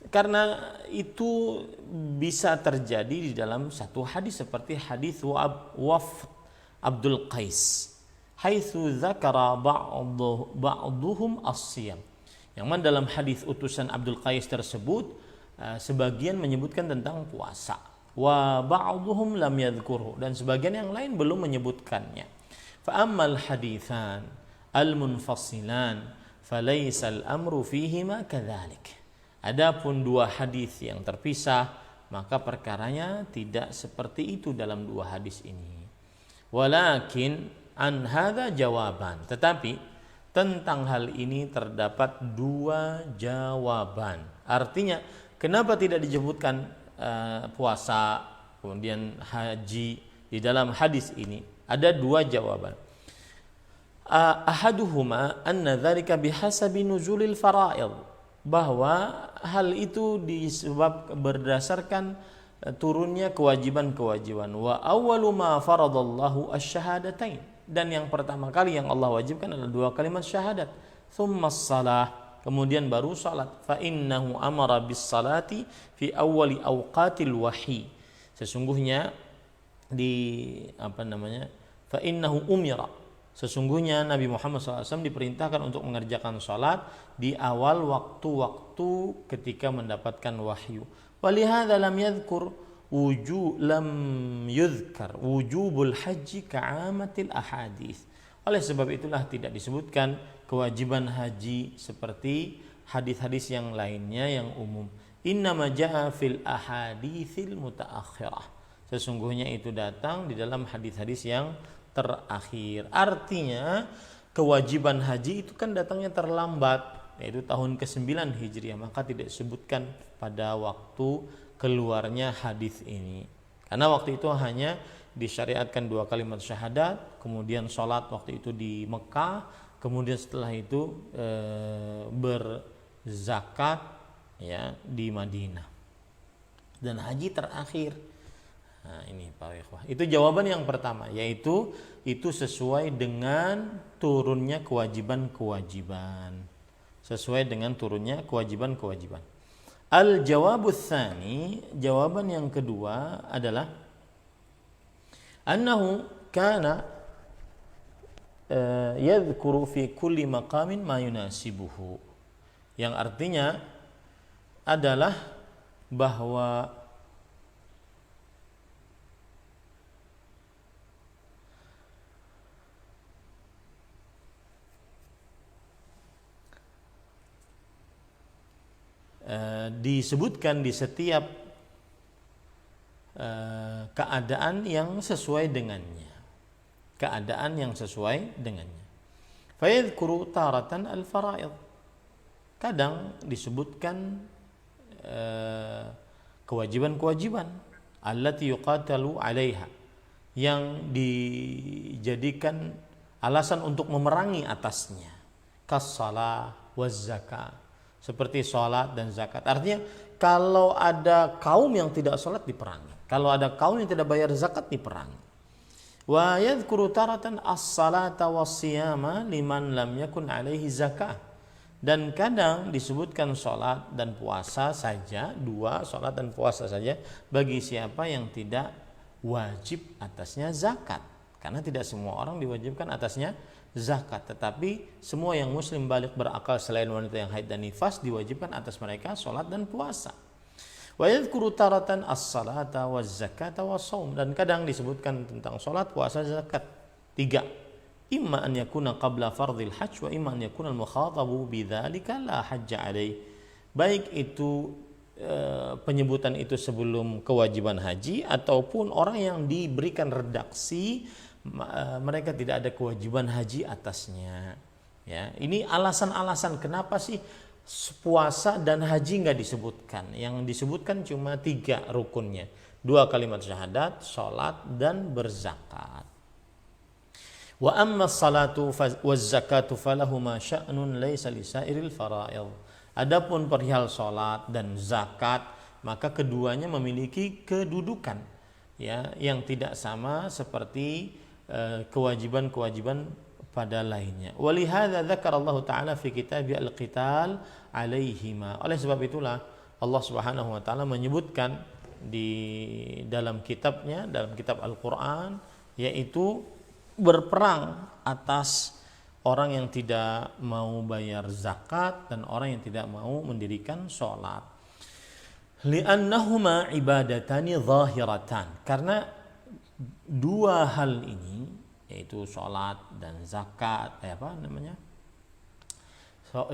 karena itu bisa terjadi di dalam satu hadis seperti hadis Waf Abdul Qais, haitsu dzakara ba'dhum as-siyam, Yang mana dalam hadis utusan Abdul Qais tersebut sebagian menyebutkan tentang puasa. Wa ba'dhum lam yadhkurhu, dan sebagian yang lain belum menyebutkannya. Fa ammal haditsan al-munfasilan falaysa al-amru fihima kadzalik. Adapun dua hadis yang terpisah, maka perkaranya tidak seperti itu dalam dua hadis ini. Walakin an hadza jawaban, tetapi tentang hal ini terdapat dua jawaban. Artinya kenapa tidak disebutkan puasa kemudian haji di dalam hadis ini? Ada dua jawaban. Ahaduhuma anna dzalika bihasabi nuzulil fara'id, bahwa hal itu disebab berdasarkan turunnya kewajiban-kewajiban. Wa awwalu ma faradallahu asy-syahadatain, dan yang pertama kali yang Allah wajibkan adalah dua kalimat syahadat. Tsummas shalah, kemudian baru salat. Fa innahu amara bis salati fi awwali awqatil wahyi. Sesungguhnya fa innahu umira, sesungguhnya Nabi Muhammad SAW diperintahkan untuk mengerjakan salat di awal waktu-waktu ketika mendapatkan wahyu. Walihada lam yudhkar wujubul haji ka'amatil ahadits. Oleh sebab itulah tidak disebutkan kewajiban haji seperti hadis-hadis yang lainnya yang umum. Innama ja'a fil ahaditsil mutaakhirah. Sesungguhnya itu datang di dalam hadis-hadis yang terakhir. Artinya kewajiban haji itu kan datangnya terlambat, yaitu tahun ke-9 Hijriah, maka tidak disebutkan pada waktu keluarnya hadis ini. Karena waktu itu hanya disyariatkan dua kalimat syahadat, kemudian sholat waktu itu di Mekah, kemudian setelah itu berzakat ya di Madinah, dan haji terakhir. Nah, ini para ikhwah. Itu jawaban yang pertama, yaitu itu sesuai dengan turunnya kewajiban-kewajiban. Sesuai dengan turunnya kewajiban-kewajiban. Al-jawabus tsani, jawaban yang kedua adalah annahu kana yadhkuru fi kulli maqamin ma yunasibuhu. Yang artinya adalah bahwa disebutkan di setiap keadaan yang sesuai dengannya. Keadaan yang sesuai dengannya. Fayadhkuru taratan al-fara'id. Kadang disebutkan kewajiban-kewajiban allati yuqatalu 'alaiha, yang dijadikan alasan untuk memerangi atasnya. Kas-shalah waz zakah, seperti sholat dan zakat. Artinya kalau ada kaum yang tidak sholat diperangi, kalau ada kaum yang tidak bayar zakat diperangi. Wa yadhkuru taratan as-salata was-siyama liman lam yakun alaihi zakah. Dan kadang disebutkan sholat dan puasa saja, dua sholat dan puasa saja bagi siapa yang tidak wajib atasnya zakat. Karena tidak semua orang diwajibkan atasnya zakat, tetapi semua yang muslim balik berakal selain wanita yang haid dan nifas diwajibkan atas mereka sholat dan puasa. Wa yadhkuru taratan as-salata waz-zakata was-shaum, dan kadang disebutkan tentang sholat, puasa, zakat. Tiga. Imma an yakuna qabla fardhil hajj wa imma an yakuna al-mukhatabu bidzalika la hajja alaih. Baik itu penyebutan itu sebelum kewajiban haji ataupun orang yang diberikan redaksi mereka tidak ada kewajiban haji atasnya. Ya, ini alasan-alasan kenapa sih puasa dan haji nggak disebutkan. Yang disebutkan cuma 3 rukunnya, 2 kalimat syahadat, sholat dan berzakat. Wa amma salatu waz zakatu falahuma sya'nun laisa lisairil fara'id. Adapun perihal sholat dan zakat, maka keduanya memiliki kedudukan ya yang tidak sama seperti kewajiban-kewajiban pada lainnya. Walihada dzakara Allah Ta'ala fi kitabih al-qital alaihima. Oleh sebab itulah Allah Subhanahu wa taala menyebutkan di dalam kitabnya, dalam kitab Al-Qur'an, yaitu berperang atas orang yang tidak mau bayar zakat dan orang yang tidak mau mendirikan sholat. Li'annahuma ibadatani zahiratan, karena dua hal ini, yaitu sholat dan zakat,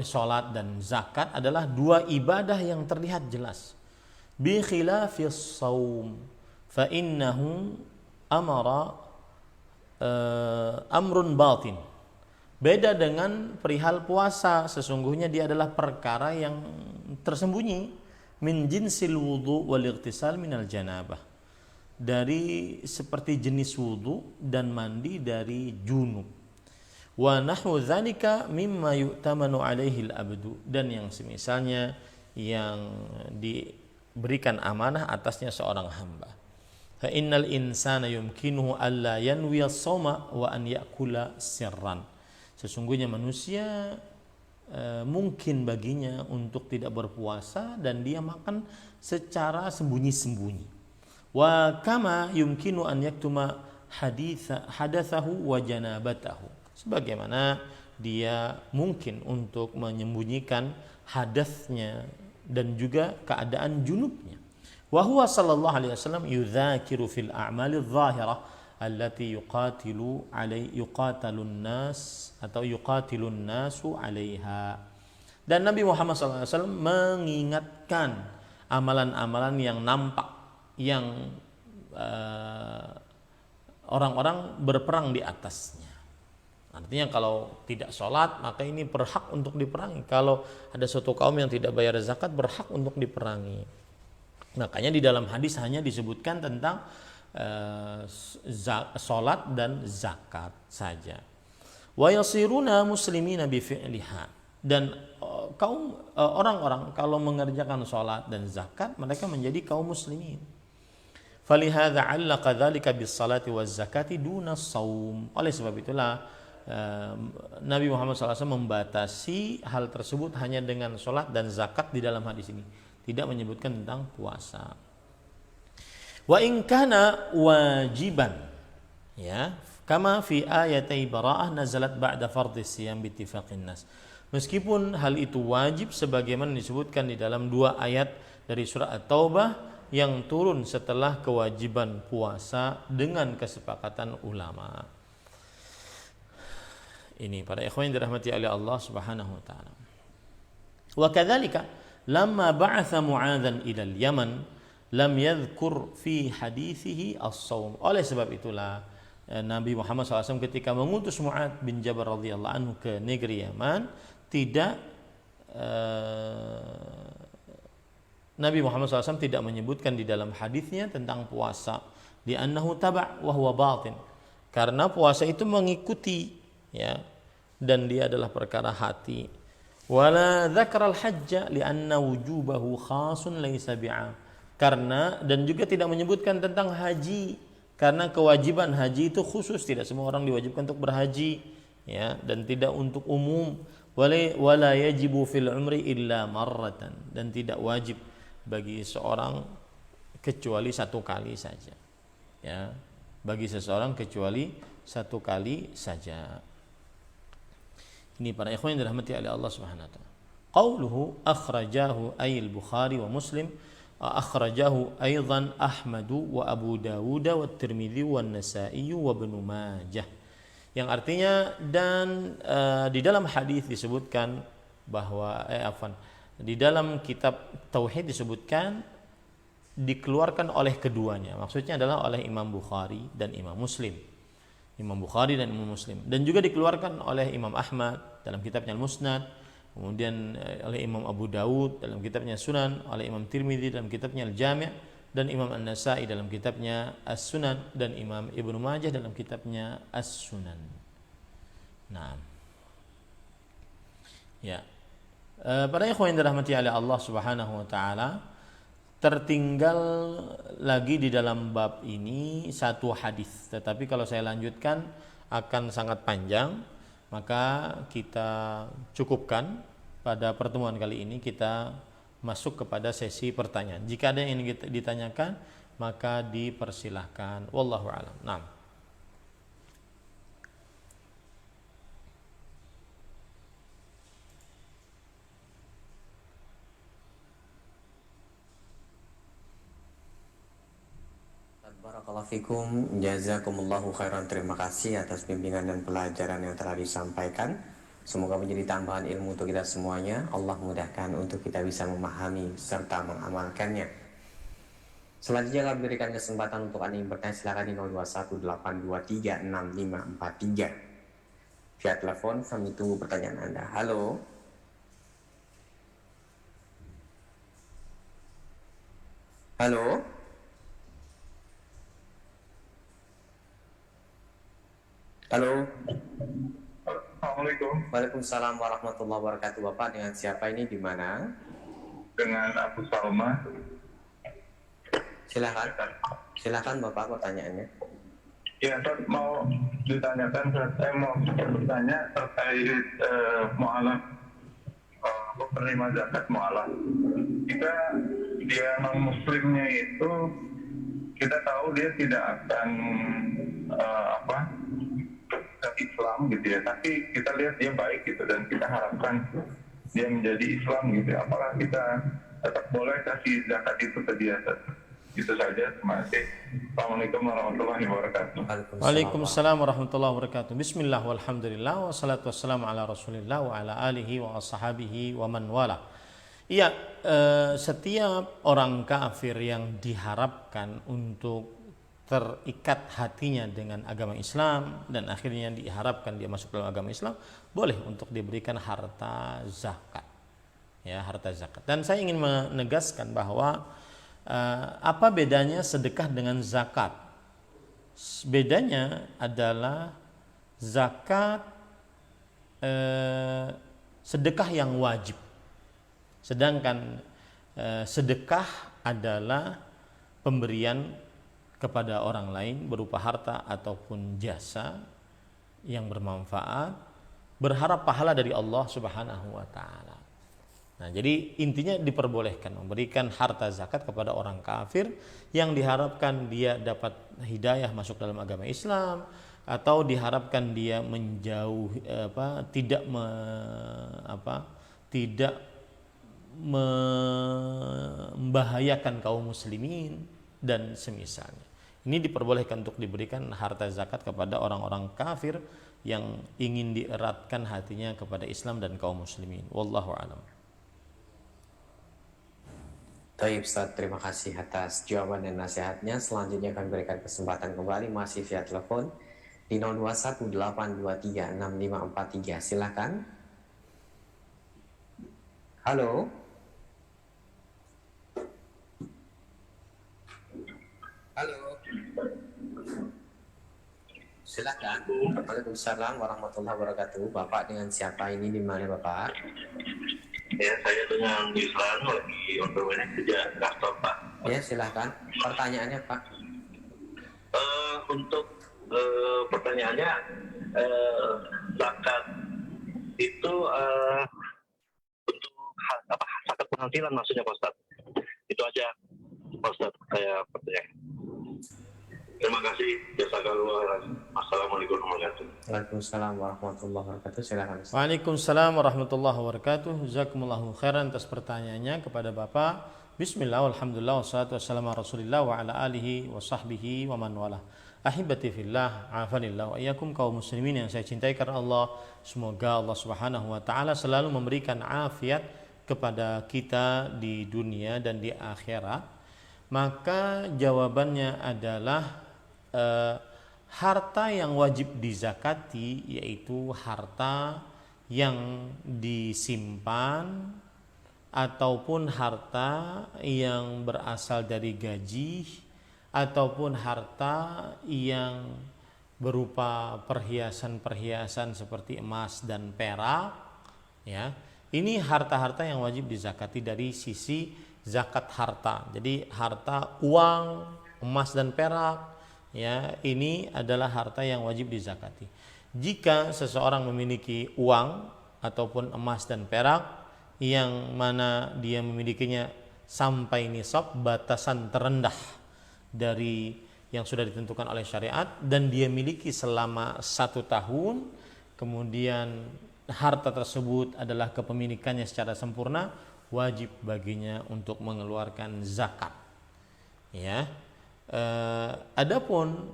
sholat dan zakat adalah dua ibadah yang terlihat jelas. Bi khilafis shaum fa innahu amara amrun batin. Beda dengan perihal puasa, sesungguhnya dia adalah perkara yang tersembunyi, min jinsil wudu wal ightisal minal janabah, dari seperti jenis wudu dan mandi dari junub. Wa nahwu dzalika mimma yu'tamanu alaihi al-abdu, dan yang semisalnya yang diberikan amanah atasnya seorang hamba. Fa innal insana yumkinuhu alla yanwi as-shauma wa an ya'kula sirran. Sesungguhnya manusia mungkin baginya untuk tidak berpuasa dan dia makan secara sembunyi-sembunyi. Wa kama yumkinu an yaktuma hadatsahu wa janabatahu. Sebagaimana dia mungkin untuk menyembunyikan hadatsnya dan juga keadaan junubnya. Wa huwa sallallahu alaihi wasallam yudzakiru fil a'malidh dhahirah allati yuqatilun nasu 'alaiha. Dan Nabi Muhammad SAW mengingatkan amalan-amalan yang nampak, yang orang-orang berperang di atasnya. Artinya kalau tidak sholat maka ini berhak untuk diperangi. Kalau ada suatu kaum yang tidak bayar zakat, berhak untuk diperangi. Makanya di dalam hadis hanya disebutkan tentang sholat dan zakat saja. Wa yasiruna muslimina bi fi'liha, dan kaum orang-orang kalau mengerjakan sholat dan zakat mereka menjadi kaum muslimin. Falihadza 'allaqa dzalika bis salati waz zakati duna shaum. Oleh sebab itulah Nabi Muhammad SAW membatasi hal tersebut hanya dengan sholat dan zakat di dalam hadis ini, tidak menyebutkan tentang puasa. Wa in kana wajiban, ya, kama fi ayatai bara'ah nazalat ba'da fardhis siyam bi ittifaqin nas. Meskipun hal itu wajib sebagaimana disebutkan di dalam dua ayat dari surah At-Taubah yang turun setelah kewajiban puasa dengan kesepakatan ulama. Ini para ikhwan yang dirahmati oleh Allah Subhanahu wa taala. Wa kadzalika lamma ba'atha Mu'adzan ila al-Yaman lam yadhkur fi hadithihi as-shaum. Oleh sebab itulah Nabi Muhammad SAW ketika mengutus Mu'adz bin Jabal radhiyallahu anhu ke negeri Yaman, tidak Nabi Muhammad SAW tidak menyebutkan di dalam hadisnya tentang puasa, di annahu taba' wa huwa batin, karena puasa itu mengikuti, ya, dan dia adalah perkara hati. Wala dzakara al-hajja li anna wujubahu khasun laysa bi'am, karena dan juga tidak menyebutkan tentang haji, karena kewajiban haji itu khusus, tidak semua orang diwajibkan untuk berhaji, ya, dan tidak untuk umum. Wala yajibu fil umri illa marratan, dan tidak wajib bagi seorang kecuali satu kali saja, ya, bagi seseorang kecuali satu kali saja. Ini para ikhwan yang dirahmati oleh Allah Subhanahu wa taala. Qauluhu akhrajahu ayil Bukhari wa Muslim, akhrajahu aidan Ahmadu wa Abu Dawud wa Tirmidzi wa Nasa'i wa Ibnu Majah. Yang artinya, dan di dalam hadis disebutkan bahwa di dalam kitab tauhid disebutkan dikeluarkan oleh keduanya. Maksudnya adalah oleh Imam Bukhari dan Imam Muslim. Imam Bukhari dan Imam Muslim, dan juga dikeluarkan oleh Imam Ahmad dalam kitabnya Al-Musnad, kemudian oleh Imam Abu Dawud dalam kitabnya Sunan, oleh Imam Tirmidzi dalam kitabnya Al-Jami', dan Imam An-Nasa'i dalam kitabnya As-Sunan, dan Imam Ibnu Majah dalam kitabnya As-Sunan. Nah, ya, para ikhwan yang dirahmati oleh Allah Subhanahu wa taala, tertinggal lagi di dalam bab ini satu hadis, tetapi kalau saya lanjutkan akan sangat panjang, maka kita cukupkan pada pertemuan kali ini. Kita masuk kepada sesi pertanyaan. Jika ada yang ingin ditanyakan, maka dipersilahkan. Wallahu a'lam. Nah. Barakallahu fikum, jazakumullahu khairan. Terima kasih atas bimbingan dan pelajaran yang telah disampaikan. Semoga menjadi tambahan ilmu untuk kita semuanya. Allah mudahkan untuk kita bisa memahami serta mengamalkannya. Selanjutnya kami berikan kesempatan untuk Anda yang bertanya, silakan di 0218236543. Via telepon kami tunggu pertanyaan Anda. Halo. Halo. Halo. Assalamualaikum, Waalaikumsalam warahmatullahi wabarakatuh. Bapak dengan siapa ini, di mana? dengan Abu Salma. Silakan Bapak pertanyaannya. Ya, Ustaz, mau ditanyakan, saya mau bertanya terkait mualaf, penerima zakat mualaf. Jika dia non muslimnya itu, kita tahu dia tidak akan ke Islam gitu ya, tapi kita lihat dia baik gitu dan kita harapkan dia menjadi Islam gitu. Apakah kita tetap boleh kasih zakat itu ke dia? Itu saja. Terima kasih. Assalamualaikum warahmatullahi wabarakatuh. Waalaikumsalam warahmatullahi wabarakatuh. Bismillah walhamdulillah wassalatu wassalamu ala rasulillah wa ala alihi wa ashabihi wa man wala. Iya, setiap orang kafir yang diharapkan untuk terikat hatinya dengan agama Islam dan akhirnya diharapkan dia masuk dalam agama Islam, boleh untuk diberikan harta zakat. Ya, harta zakat. Dan saya ingin menegaskan bahwa apa bedanya sedekah dengan zakat? Bedanya adalah zakat sedekah yang wajib, sedangkan sedekah adalah pemberian kepada orang lain berupa harta ataupun jasa yang bermanfaat, berharap pahala dari Allah Subhanahu wa taala. Nah, jadi intinya diperbolehkan memberikan harta zakat kepada orang kafir yang diharapkan dia dapat hidayah masuk dalam agama Islam, atau diharapkan dia tidak membahayakan kaum muslimin dan semisalnya. Ini diperbolehkan untuk diberikan harta zakat kepada orang-orang kafir yang ingin dieratkan hatinya kepada Islam dan kaum muslimin. Wallahu a'lam. Baik Ustaz, terima kasih atas jawaban dan nasihatnya. Selanjutnya kami berikan kesempatan kembali masih via telepon di 0218236543. Silakan. Halo. Halo. Silakan. Waalaikumsalam warahmatullahi wabarakatuh. Bapak dengan siapa ini, di mana Bapak? Ya, saya dengan Islam lagi untuk kerja kantor, Pak. Ya, silakan. Pertanyaannya Pak. Untuk pertanyaannya, zakat itu untuk zakat penghasilan maksudnya, Pak Ustaz. Itu aja, Pak Ustaz, saya pertanyaan. Terima kasih. Jazakallah. Assalamualaikum warahmatullahi wabarakatuh. Waalaikumsalam warahmatullahi wabarakatuh. Silakan. Waalaikumsalam warahmatullahi wabarakatuh. Jazakumullahu khairan atas pertanyaannya kepada Bapak. Bismillah, alhamdulillah, wassalatu wassalamu ala rasulillah wa ala alihi wa sahbihi wa man wala. Ahibati fillah, afanillah wa iyyakum kaum muslimin yang saya cintai karena Allah. Semoga Allah Subhanahu wa taala selalu memberikan afiat kepada kita di dunia dan di akhirat. Maka jawabannya adalah harta yang wajib dizakati yaitu harta yang disimpan ataupun harta yang berasal dari gaji ataupun harta yang berupa perhiasan-perhiasan seperti emas dan perak, ya. Ini harta-harta yang wajib dizakati dari sisi zakat harta. Jadi harta uang, emas dan perak, ya, ini adalah harta yang wajib dizakati. Jika seseorang memiliki uang ataupun emas dan perak yang mana dia memilikinya sampai nisab, batasan terendah dari yang sudah ditentukan oleh syariat, dan dia miliki selama 1 tahun, kemudian harta tersebut adalah kepemilikannya secara sempurna, wajib baginya untuk mengeluarkan zakat. Ya. Adapun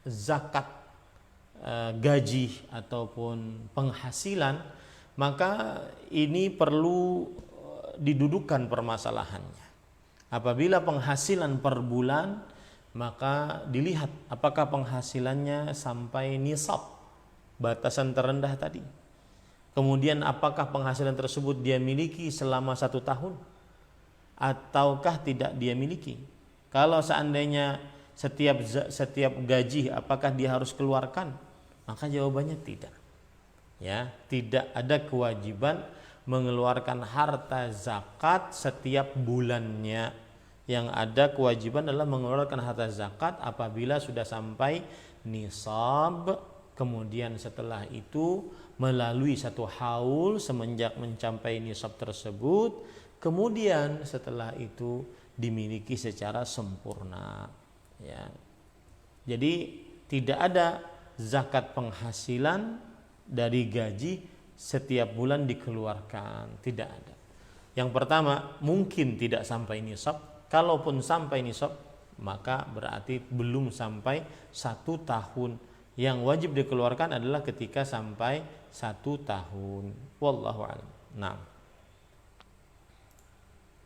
zakat gaji ataupun penghasilan, maka ini perlu didudukkan permasalahannya. Apabila penghasilan per bulan, maka dilihat apakah penghasilannya sampai nisab, batasan terendah tadi. Kemudian apakah penghasilan tersebut dia miliki selama 1 tahun ataukah tidak dia miliki. Kalau seandainya setiap gaji apakah dia harus keluarkan, maka jawabannya tidak. Ya, tidak ada kewajiban mengeluarkan harta zakat setiap bulannya. Yang ada kewajiban adalah mengeluarkan harta zakat apabila sudah sampai nisab, kemudian setelah itu melalui 1 haul semenjak mencapai nisab tersebut, kemudian setelah itu dimiliki secara sempurna. Ya. Jadi tidak ada zakat penghasilan dari gaji setiap bulan dikeluarkan, tidak ada. Yang pertama, mungkin tidak sampai nisab. Kalaupun sampai nisab, maka berarti belum sampai 1 tahun. Yang wajib dikeluarkan adalah ketika sampai 1 tahun. Wallahu a'lam. Nah.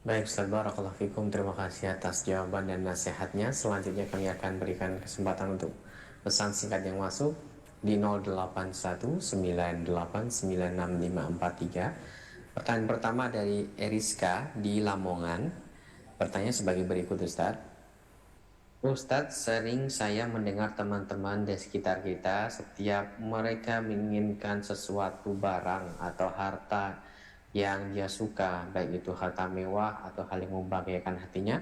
Baik Ustaz, barakallahu fikum. Terima kasih atas jawaban dan nasihatnya. Selanjutnya kami akan berikan kesempatan untuk pesan singkat yang masuk di 0819896543. Pertanyaan pertama dari Eriska di Lamongan. Pertanyaan sebagai berikut, Ustaz. Ustadz, sering saya mendengar teman-teman di sekitar kita setiap mereka menginginkan sesuatu barang atau harta yang dia suka, baik itu harta mewah atau hal yang membahagiakan hatinya,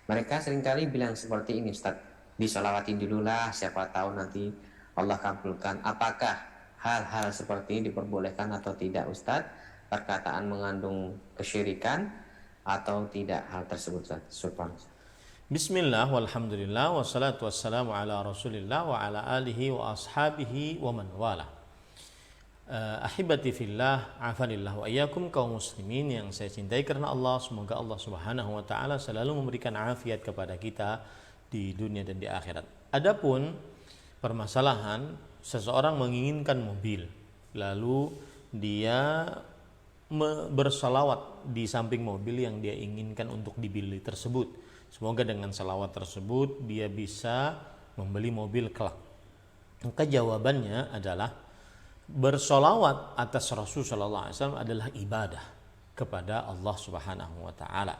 mereka seringkali bilang seperti ini, Ustadz, disolawatin dululah, siapa tahu nanti Allah kabulkan. Apakah hal-hal seperti ini diperbolehkan atau tidak, Ustadz? Perkataan mengandung kesyirikan atau tidak hal tersebut, Ustadz? Bismillah, walhamdulillah, wassalatu wassalamu ala rasulillah wa ala alihi wa ashabihi wa man wala. Ahibati fillah, afanillah wa iyyakum kaum muslimin yang saya cintai karena Allah. Semoga Allah subhanahu wa ta'ala selalu memberikan afiat kepada kita di dunia dan di akhirat. Adapun permasalahan seseorang menginginkan mobil, lalu dia bersalawat di samping mobil yang dia inginkan untuk dibeli tersebut. Semoga dengan salawat tersebut dia bisa membeli mobil kelak. Maka jawabannya adalah bersolawat atas Rasul sallallahu alaihi wasallam adalah ibadah kepada Allah Subhanahu wa taala.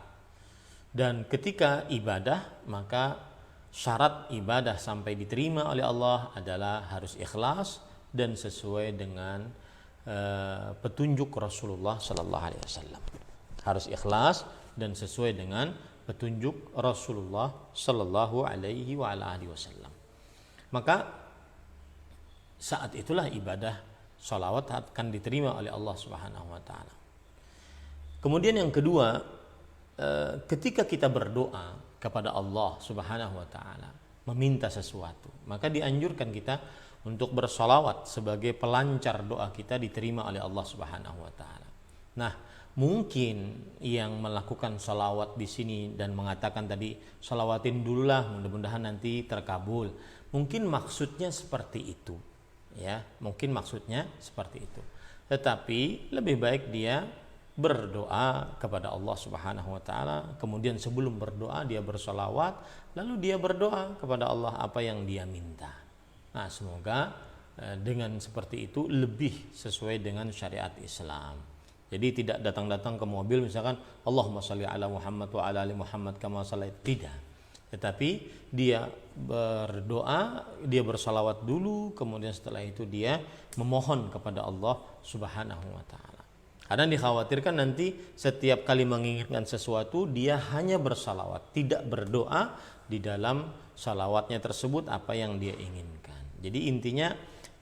Dan ketika ibadah, maka syarat ibadah sampai diterima oleh Allah adalah harus ikhlas dan sesuai dengan petunjuk Rasulullah sallallahu alaihi wasallam. Harus ikhlas dan sesuai dengan petunjuk Rasulullah sallallahu alaihi wa ala alihi wasallam. Maka saat itulah ibadah salawat akan diterima oleh Allah Subhanahu wa taala. Kemudian yang kedua, ketika kita berdoa kepada Allah Subhanahu wa taala meminta sesuatu, maka dianjurkan kita untuk bersalawat sebagai pelancar doa kita diterima oleh Allah Subhanahu wa taala. Nah, mungkin yang melakukan salawat di sini dan mengatakan tadi salawatin dululah mudah-mudahan nanti terkabul, mungkin maksudnya seperti itu, ya, mungkin maksudnya seperti itu. Tetapi lebih baik dia berdoa kepada Allah Subhanahu wa taala, kemudian sebelum berdoa dia bersalawat, lalu dia berdoa kepada Allah apa yang dia minta. Nah, semoga dengan seperti itu lebih sesuai dengan syariat Islam. Jadi tidak datang-datang ke mobil misalkan Allahumma shalli ala Muhammad wa ala ali Muhammad kama shallait, tidak. Tetapi dia berdoa, dia bersalawat dulu, kemudian setelah itu dia memohon kepada Allah Subhanahu wa taala. Karena dikhawatirkan nanti setiap kali menginginkan sesuatu dia hanya bersalawat, tidak berdoa di dalam salawatnya tersebut apa yang dia inginkan. Jadi intinya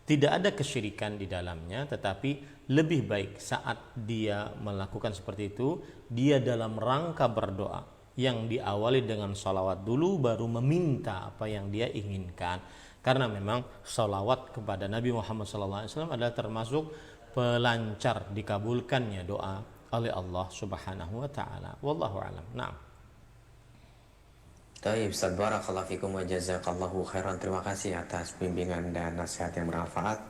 tidak ada kesyirikan di dalamnya, tetapi lebih baik saat dia melakukan seperti itu, dia dalam rangka berdoa yang diawali dengan salawat dulu baru meminta apa yang dia inginkan. Karena memang salawat kepada Nabi Muhammad SAW adalah termasuk pelancar dikabulkannya doa oleh Allah Subhanahu wa taala. Wallahu a'lam. Naam. Taib, Ustaz, barakallahu fikum wa jazakallahu khairan. Terima kasih atas bimbingan dan nasihat yang bermanfaat.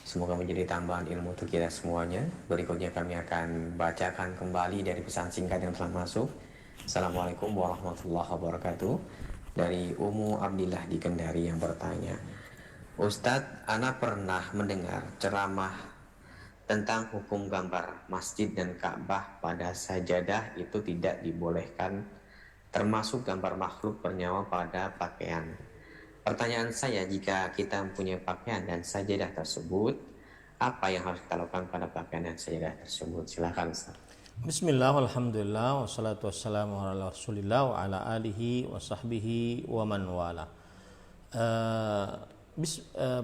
Semoga menjadi tambahan ilmu untuk kita semuanya. Berikutnya kami akan bacakan kembali dari pesan singkat yang telah masuk. Assalamualaikum warahmatullahi wabarakatuh. Dari Umu Abdillah di Kendari yang bertanya, Ustadz, ana pernah mendengar ceramah tentang hukum gambar masjid dan Ka'bah pada sajadah itu tidak dibolehkan, termasuk gambar makhluk bernyawa pada pakaian. Pertanyaan saya, jika kita mempunyai pakaian dan sajadah tersebut, apa yang harus kita lakukan pada pakaian dan sajadah tersebut? Silakan, Ustaz. Bismillah, alhamdulillah, wassalatu wassalamu ala rasulillah wa ala alihi wa sahbihi wa man wala.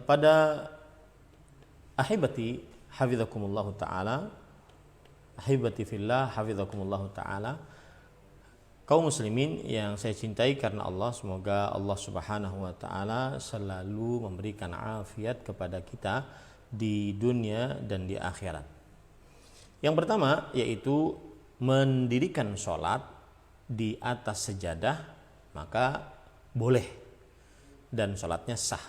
Pada ahibati hafidhakumullahu ta'ala, ahibati fillah hafidhakumullahu ta'ala, kaum muslimin yang saya cintai karena Allah, semoga Allah Subhanahu wa taala selalu memberikan afiat kepada kita di dunia dan di akhirat. Yang pertama yaitu mendirikan sholat di atas sejadah, maka boleh dan sholatnya sah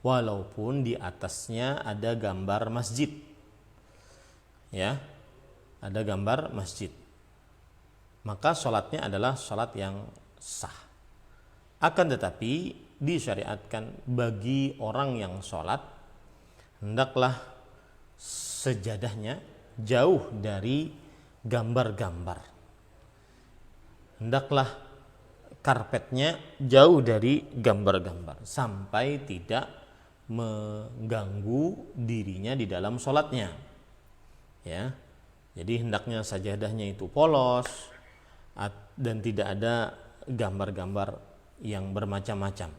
walaupun di atasnya ada gambar masjid, ya, ada gambar masjid, maka sholatnya adalah sholat yang sah. Akan tetapi disyariatkan bagi orang yang sholat, hendaklah sejadahnya jauh dari gambar-gambar, hendaklah karpetnya jauh dari gambar-gambar sampai tidak mengganggu dirinya di dalam sholatnya, ya. Jadi hendaknya sajadahnya itu polos dan tidak ada gambar-gambar yang bermacam-macam.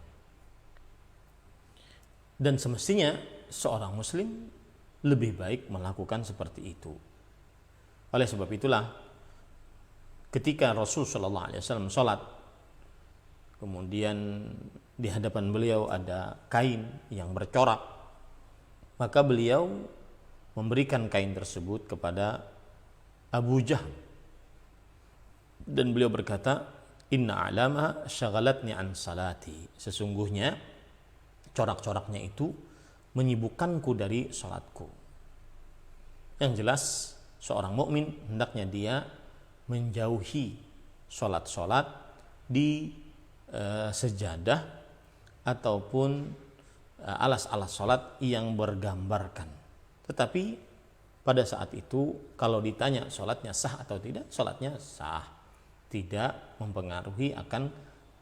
Dan semestinya seorang muslim lebih baik melakukan seperti itu. Oleh sebab itulah ketika Rasul sallallahu alaihi wasallam salat, kemudian di hadapan beliau ada kain yang bercorak, maka beliau memberikan kain tersebut kepada Abu Jahl dan beliau berkata, inna alama syaghalatni an salati, sesungguhnya corak-coraknya itu menyibukkanku dari salatku. Yang jelas seorang mukmin hendaknya dia menjauhi salat-salat di sejadah ataupun alas-alas salat yang bergambarkan. Tetapi pada saat itu kalau ditanya salatnya sah atau tidak, salatnya sah, tidak mempengaruhi akan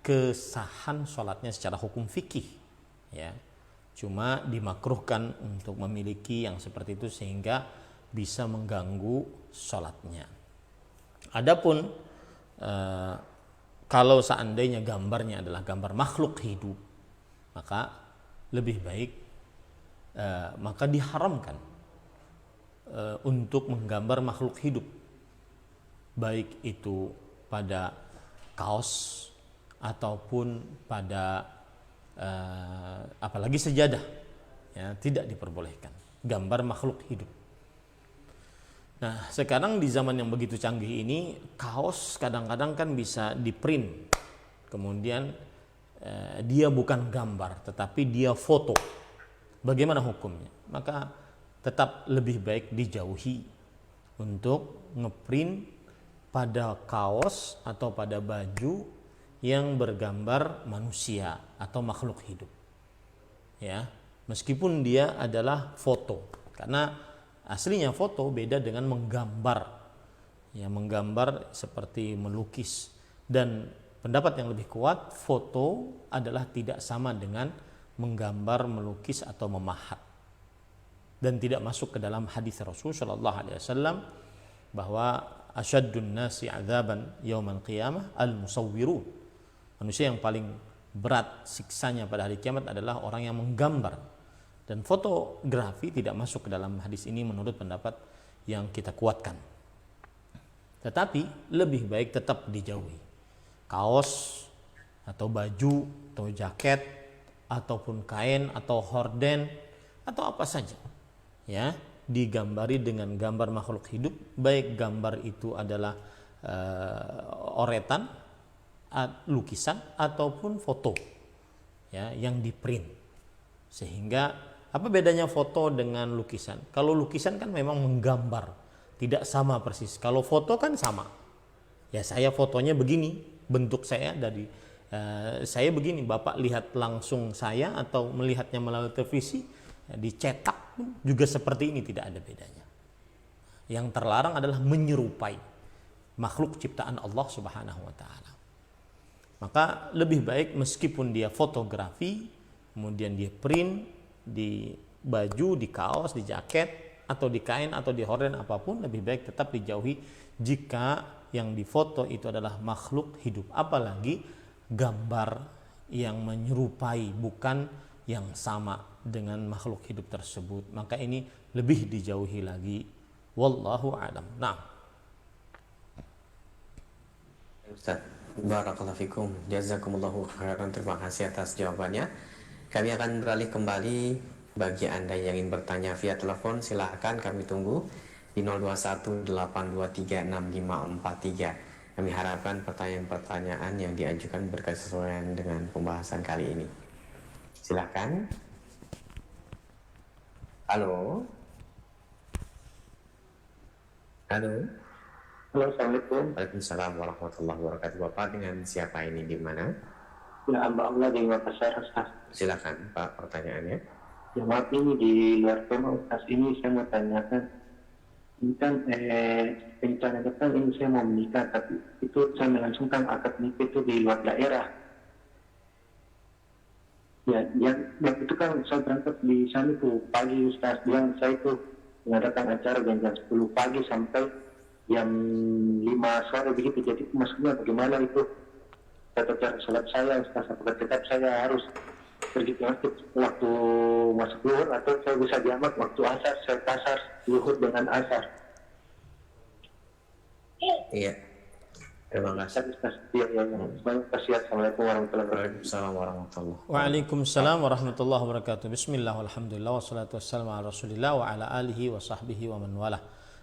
kesahan salatnya secara hukum fikih, ya. Cuma dimakruhkan untuk memiliki yang seperti itu sehingga bisa mengganggu salatnya. Adapun kalau seandainya gambarnya adalah gambar makhluk hidup, maka lebih baik maka diharamkan untuk menggambar makhluk hidup, baik itu pada kaos ataupun pada apalagi sejadah, ya, tidak diperbolehkan gambar makhluk hidup. Nah, sekarang di zaman yang begitu canggih ini, kaos kadang-kadang kan bisa di-print, kemudian dia bukan gambar tetapi dia foto. Bagaimana hukumnya? Maka tetap lebih baik dijauhi untuk ngeprint pada kaos atau pada baju yang bergambar manusia atau makhluk hidup, ya, meskipun dia adalah foto, karena aslinya foto beda dengan menggambar, ya, menggambar seperti melukis. Dan pendapat yang lebih kuat, foto adalah tidak sama dengan menggambar, melukis atau memahat, dan tidak masuk ke dalam hadis Rasul sallallahu alaihi wasallam bahwa asyaddun nasi adzaban yaumal qiyamah al-musawwirun. Manusia yang paling berat siksanya pada hari kiamat adalah orang yang menggambar. Dan fotografi tidak masuk ke dalam hadis ini menurut pendapat yang kita kuatkan. Tetapi lebih baik tetap dijauhi. Kaos atau baju atau jaket ataupun kain atau horden atau apa saja, ya, digambari dengan gambar makhluk hidup, baik gambar itu adalah oretan lukisan ataupun foto ya yang di print. Sehingga apa bedanya foto dengan lukisan? Kalau lukisan kan memang menggambar, tidak sama persis. Kalau foto kan sama. Ya saya fotonya begini, bentuk saya dari saya begini, Bapak lihat langsung saya atau melihatnya melalui televisi, ya, dicetak pun juga seperti ini, tidak ada bedanya. Yang terlarang adalah menyerupai makhluk ciptaan Allah Subhanahu wa taala. Maka lebih baik meskipun dia fotografi, kemudian dia print di baju, di kaos, di jaket, atau di kain, atau di horden apapun, lebih baik tetap dijauhi jika yang difoto itu adalah makhluk hidup. Apalagi gambar yang menyerupai, bukan yang sama dengan makhluk hidup tersebut. Maka ini lebih dijauhi lagi. Wallahu a'lam. Nah, Ustaz, barakallahu fikum, jazakumullahu khairan, terima kasih atas jawabannya. Kami akan beralih kembali. Bagi Anda yang ingin bertanya via telepon, silahkan kami tunggu di 0218236543. Kami harapkan pertanyaan-pertanyaan yang diajukan berkesesuaian dengan pembahasan kali ini. Silahkan. Halo. Halo. Halo, Assalamualaikum. Waalaikumsalam warahmatullahi wabarakatuh. Bapak dengan siapa ini, di mana? Ya, hamba Allah di Makassar, Ustaz. Silakan Pak, pertanyaannya. Ya, maaf ini di luar tema, Ustaz. Ini saya mau tanyakan. Ini kan rencana depan ini saya mau menikah, tapi itu saya melangsungkan akad nikah itu di luar daerah. Ya, yang itu kan saya berangkat di sana itu pagi, Ustaz. Bilang saya itu mengadakan acara jam 10 pagi sampai jam 5 sore begitu. Jadi maksudnya bagaimana itu tata cara sholat saya, Ustaz? Apakah tetap saya harus pergi ke masjid waktu masuk zuhur, atau saya bisa jamak waktu asar, saya pasar zuhur dengan asar? Iya. Terima kasih. Ustaz, ya. Terima kasih. Assalamualaikum warahmatullahi wabarakatuh. Waalaikumsalam warahmatullahi wabarakatuh. Waalaikumsalam warahmatullahi wabarakatuh. Bismillah, alhamdulillah, wassalatu wassalamu ala rasulillah wa ala alihi wa sahbihi wa man walah.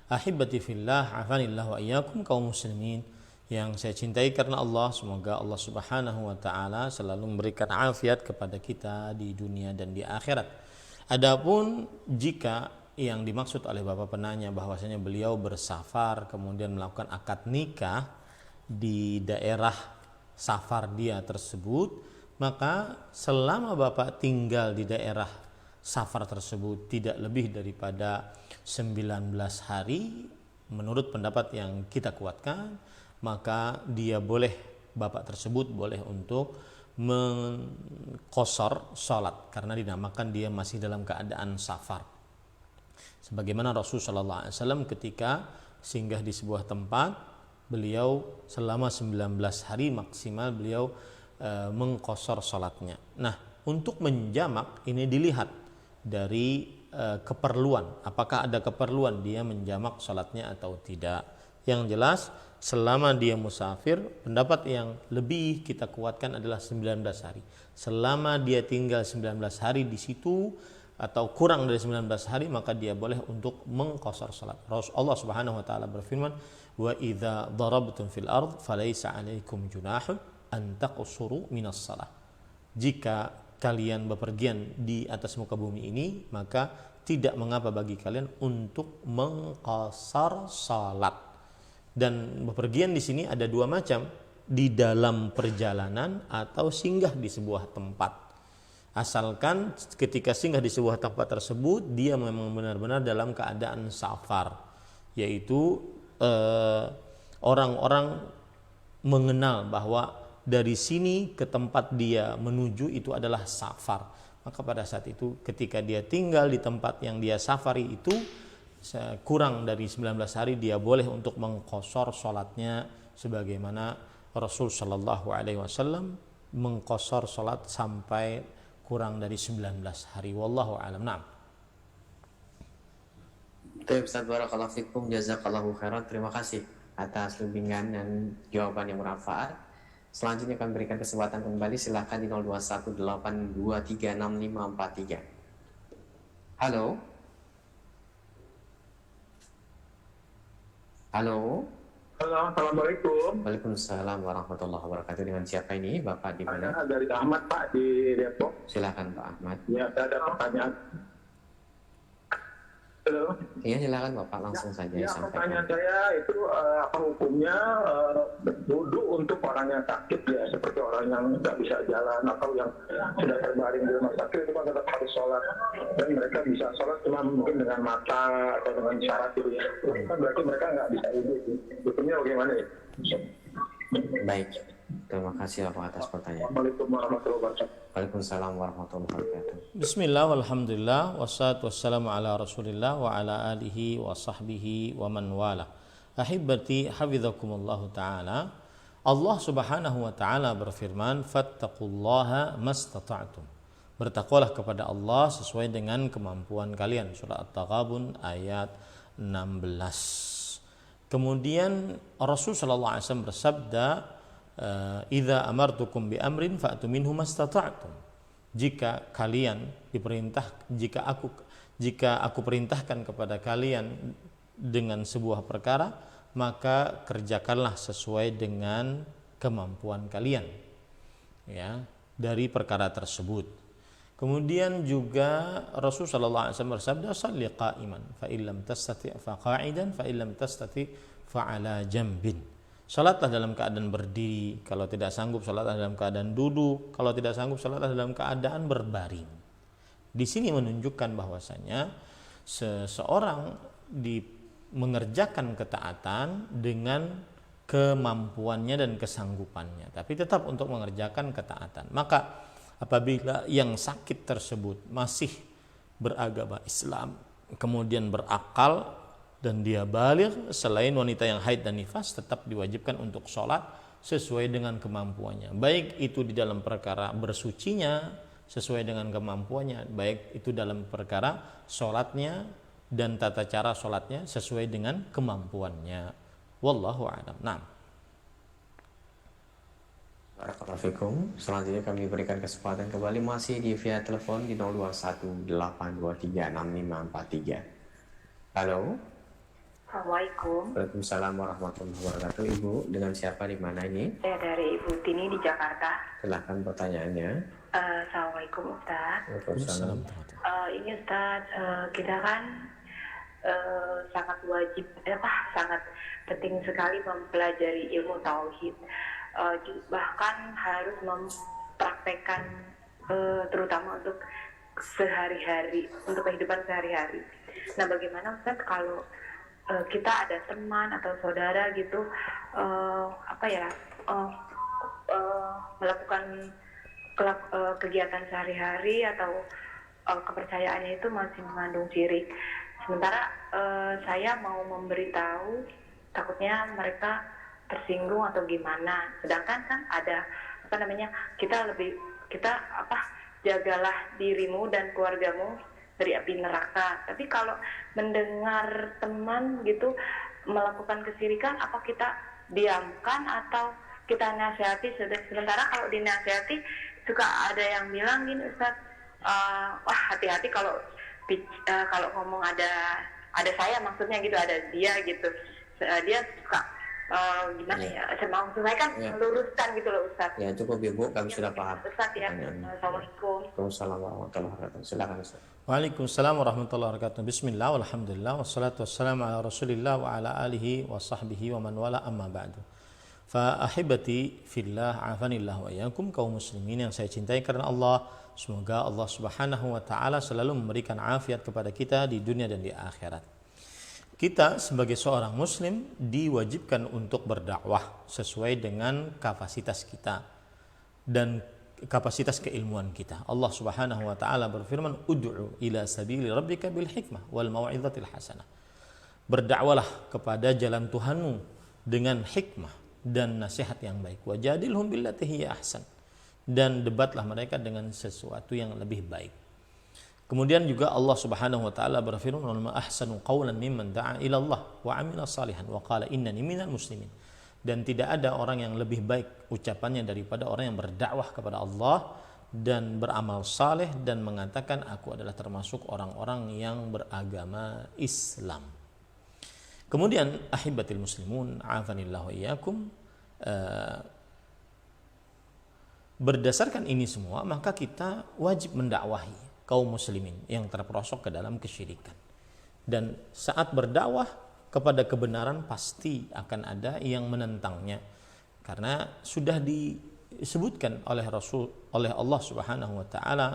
Ahibati fillah, afanillah wa iyyakum, kaum muslimin yang saya cintai karena Allah. Semoga Allah Subhanahu wa taala selalu memberikan afiat kepada kita di dunia dan di akhirat. Adapun jika yang dimaksud oleh Bapak penanya bahwasanya beliau bersafar kemudian melakukan akad nikah di daerah safar dia tersebut, maka selama Bapak tinggal di daerah safar tersebut tidak lebih daripada 19 hari menurut pendapat yang kita kuatkan, maka dia boleh, bapak tersebut boleh untuk mengqashar salat karena dinamakan dia masih dalam keadaan safar. Sebagaimana Rasulullah SAW ketika singgah di sebuah tempat, beliau selama 19 hari maksimal beliau mengqashar salatnya. Nah, untuk menjamak ini dilihat dari keperluan, apakah ada keperluan dia menjamak salatnya atau tidak. Yang jelas selama dia musafir, pendapat yang lebih kita kuatkan adalah 19 hari. Selama dia tinggal 19 hari di situ atau kurang dari 19 hari, maka dia boleh untuk mengqashar salat. Allah Subhanahu wa taala berfirman, "Wa idza darabtum fil ard falaysa 'alaikum junahun an taqsuru minas shalah." Jika kalian bepergian di atas muka bumi ini, maka tidak mengapa bagi kalian untuk mengqashar salat. Dan bepergian di sini ada dua macam, di dalam perjalanan atau singgah di sebuah tempat. Asalkan ketika singgah di sebuah tempat tersebut dia memang benar-benar dalam keadaan safar, yaitu orang-orang mengenal bahwa dari sini ke tempat dia menuju itu adalah safar. Maka pada saat itu ketika dia tinggal di tempat yang dia safari itu kurang dari 19 hari, dia boleh untuk mengqashar salatnya sebagaimana Rasul sallallahu alaihi wasallam mengqashar salat sampai kurang dari 19 hari. Wallahu a'lam. Nah. Baik, Ustaz, barakallahu fikum, jazakallahu khairan. Terima kasih atas bimbingan dan jawaban yang bermanfaat. Selanjutnya kami berikan kesempatan kembali, silahkan di 0218236543. Halo. Halo. Halo, Assalamualaikum. Waalaikumsalam warahmatullahi wabarakatuh. Dengan siapa ini? Bapak di mana? Saya dari Ahmad, Pak, di Depok. Silakan Pak Ahmad. Ya, saya ada pertanyaan. Halo. Iya silakan Bapak langsung saja Ya, disampaikan. pertanyaan saya itu apa hukumnya wudhu untuk orang yang sakit ya, seperti orang yang nggak bisa jalan atau yang sudah terbaring di rumah sakit itu kan tetap harus sholat, dan mereka bisa sholat cuma mungkin dengan mata atau dengan isyarat gitu ya. Itu kan berarti mereka nggak bisa wudhu. Hukumnya bagaimana ya? Baik. Terima kasih Bapak atas pertanyaan. Assalamualaikum warahmatullahi wabarakatuh. Waalaikumsalam warahmatullahi wabarakatuh. Bismillah, walhamdulillah, wassalatu wassalamu ala rasulillah wa ala alihi wa sahbihi wa man wala. Ahibati hafidhakumullahu ta'ala. Allah subhanahu wa ta'ala berfirman, fattaqullaha mastata'tum. Bertakwalah kepada Allah sesuai dengan kemampuan kalian. Surah At-Taghabun ayat 16. Kemudian Rasul sallallahu alaihi wasallam bersabda, idza amartukum bi amrin fa'tu minhu mastata'tum. Jika kalian jika aku perintahkan kepada kalian dengan sebuah perkara, maka kerjakanlah sesuai dengan kemampuan kalian ya dari perkara tersebut. Kemudian juga Rasul sallallahu alaihi wasallam bersabda, shalli qa'iman fa illam tastati' fa qa'idan fa illam tastati' fa 'ala jambin. Salatlah dalam keadaan berdiri, kalau tidak sanggup salatlah dalam keadaan duduk, kalau tidak sanggup salatlah dalam keadaan berbaring. Di sini menunjukkan bahwasanya seseorang mengerjakan ketaatan dengan kemampuannya dan kesanggupannya, tapi tetap untuk mengerjakan ketaatan. Maka apabila yang sakit tersebut masih beragama Islam, kemudian berakal dan dia baligh, selain wanita yang haid dan nifas, tetap diwajibkan untuk sholat sesuai dengan kemampuannya. Baik itu di dalam perkara bersucinya sesuai dengan kemampuannya, baik itu dalam perkara sholatnya dan tata cara sholatnya sesuai dengan kemampuannya. Wallahu a'lam. Nah. Barakallahu fikum. Selanjutnya kami berikan kesempatan kembali masih di via telepon di 0218236543. Halo. Assalamualaikum. Waalaikumsalam warahmatullahi wabarakatuh. Ibu, dengan siapa di mana ini? Saya dari Ibu Tini di Jakarta. Silahkan pertanyaannya. Assalamualaikum Ustaz. Waalaikumsalam. Ini Ustaz, kita kan sangat wajib, sangat penting sekali mempelajari ilmu tauhid. Bahkan harus mempraktekkan terutama untuk sehari-hari, untuk kehidupan sehari-hari. Nah, bagaimana Ustaz kalau kita ada teman atau saudara gitu melakukan kegiatan sehari-hari atau kepercayaannya itu masih mengandung syirik. Sementara saya mau memberitahu, takutnya mereka tersinggung atau gimana. Sedangkan kan ada jagalah dirimu dan keluargamu dari api neraka. Tapi kalau mendengar teman gitu melakukan kesirikan, apa kita diamkan atau kita nasihati? Sementara kalau dinasihati suka ada yang bilang gini, Ustaz, wah hati-hati kalau ngomong ada saya, maksudnya gitu, ada dia gitu, dia suka gimana ya, maksud saya kan meluruskan gitu loh Ustaz. Ya cukup Ibu, kami sudah paham. Ustaz ya. Assalamualaikum. Waalaikumsalam warahmatullahi wabarakatuh. Silakan Ustaz. Waalaikumsalam warahmatullahi wabarakatuh. Bismillah, walhamdulillah, wassalatu wassalamu ala rasulillah wa ala alihi wa sahbihi wa man wala, amma ba'du. Fa ahibati fillah, afanillah wa iyyakum, kaum muslimin yang saya cintai karena Allah. Semoga Allah subhanahu wa ta'ala selalu memberikan afiat kepada kita di dunia dan di akhirat. Kita sebagai seorang muslim diwajibkan untuk berdakwah sesuai dengan kapasitas kita dan kapasitas keilmuan kita. Allah Subhanahu wa taala berfirman, "Ud'u ila sabili rabbika bil hikmah wal mau'izatil hasanah." Berdakwalah kepada jalan Tuhanmu dengan hikmah dan nasihat yang baik. Wajadilhum billati hiya ahsan. Dan debatlah mereka dengan sesuatu yang lebih baik. Kemudian juga Allah Subhanahu wa taala berfirman, "Wa ma ahsanu qawlan mimman da'a ila Allah wa 'amila salihan wa qala innani minal muslimin." Dan tidak ada orang yang lebih baik ucapannya daripada orang yang berdakwah kepada Allah dan beramal saleh dan mengatakan aku adalah termasuk orang-orang yang beragama Islam. Kemudian ahibatil muslimun, afanillahu iyyakum, berdasarkan ini semua maka kita wajib mendakwahi kaum muslimin yang terperosok ke dalam kesyirikan. Dan saat berdakwah kepada kebenaran pasti akan ada yang menentangnya, karena sudah disebutkan oleh Allah Subhanahu wa taala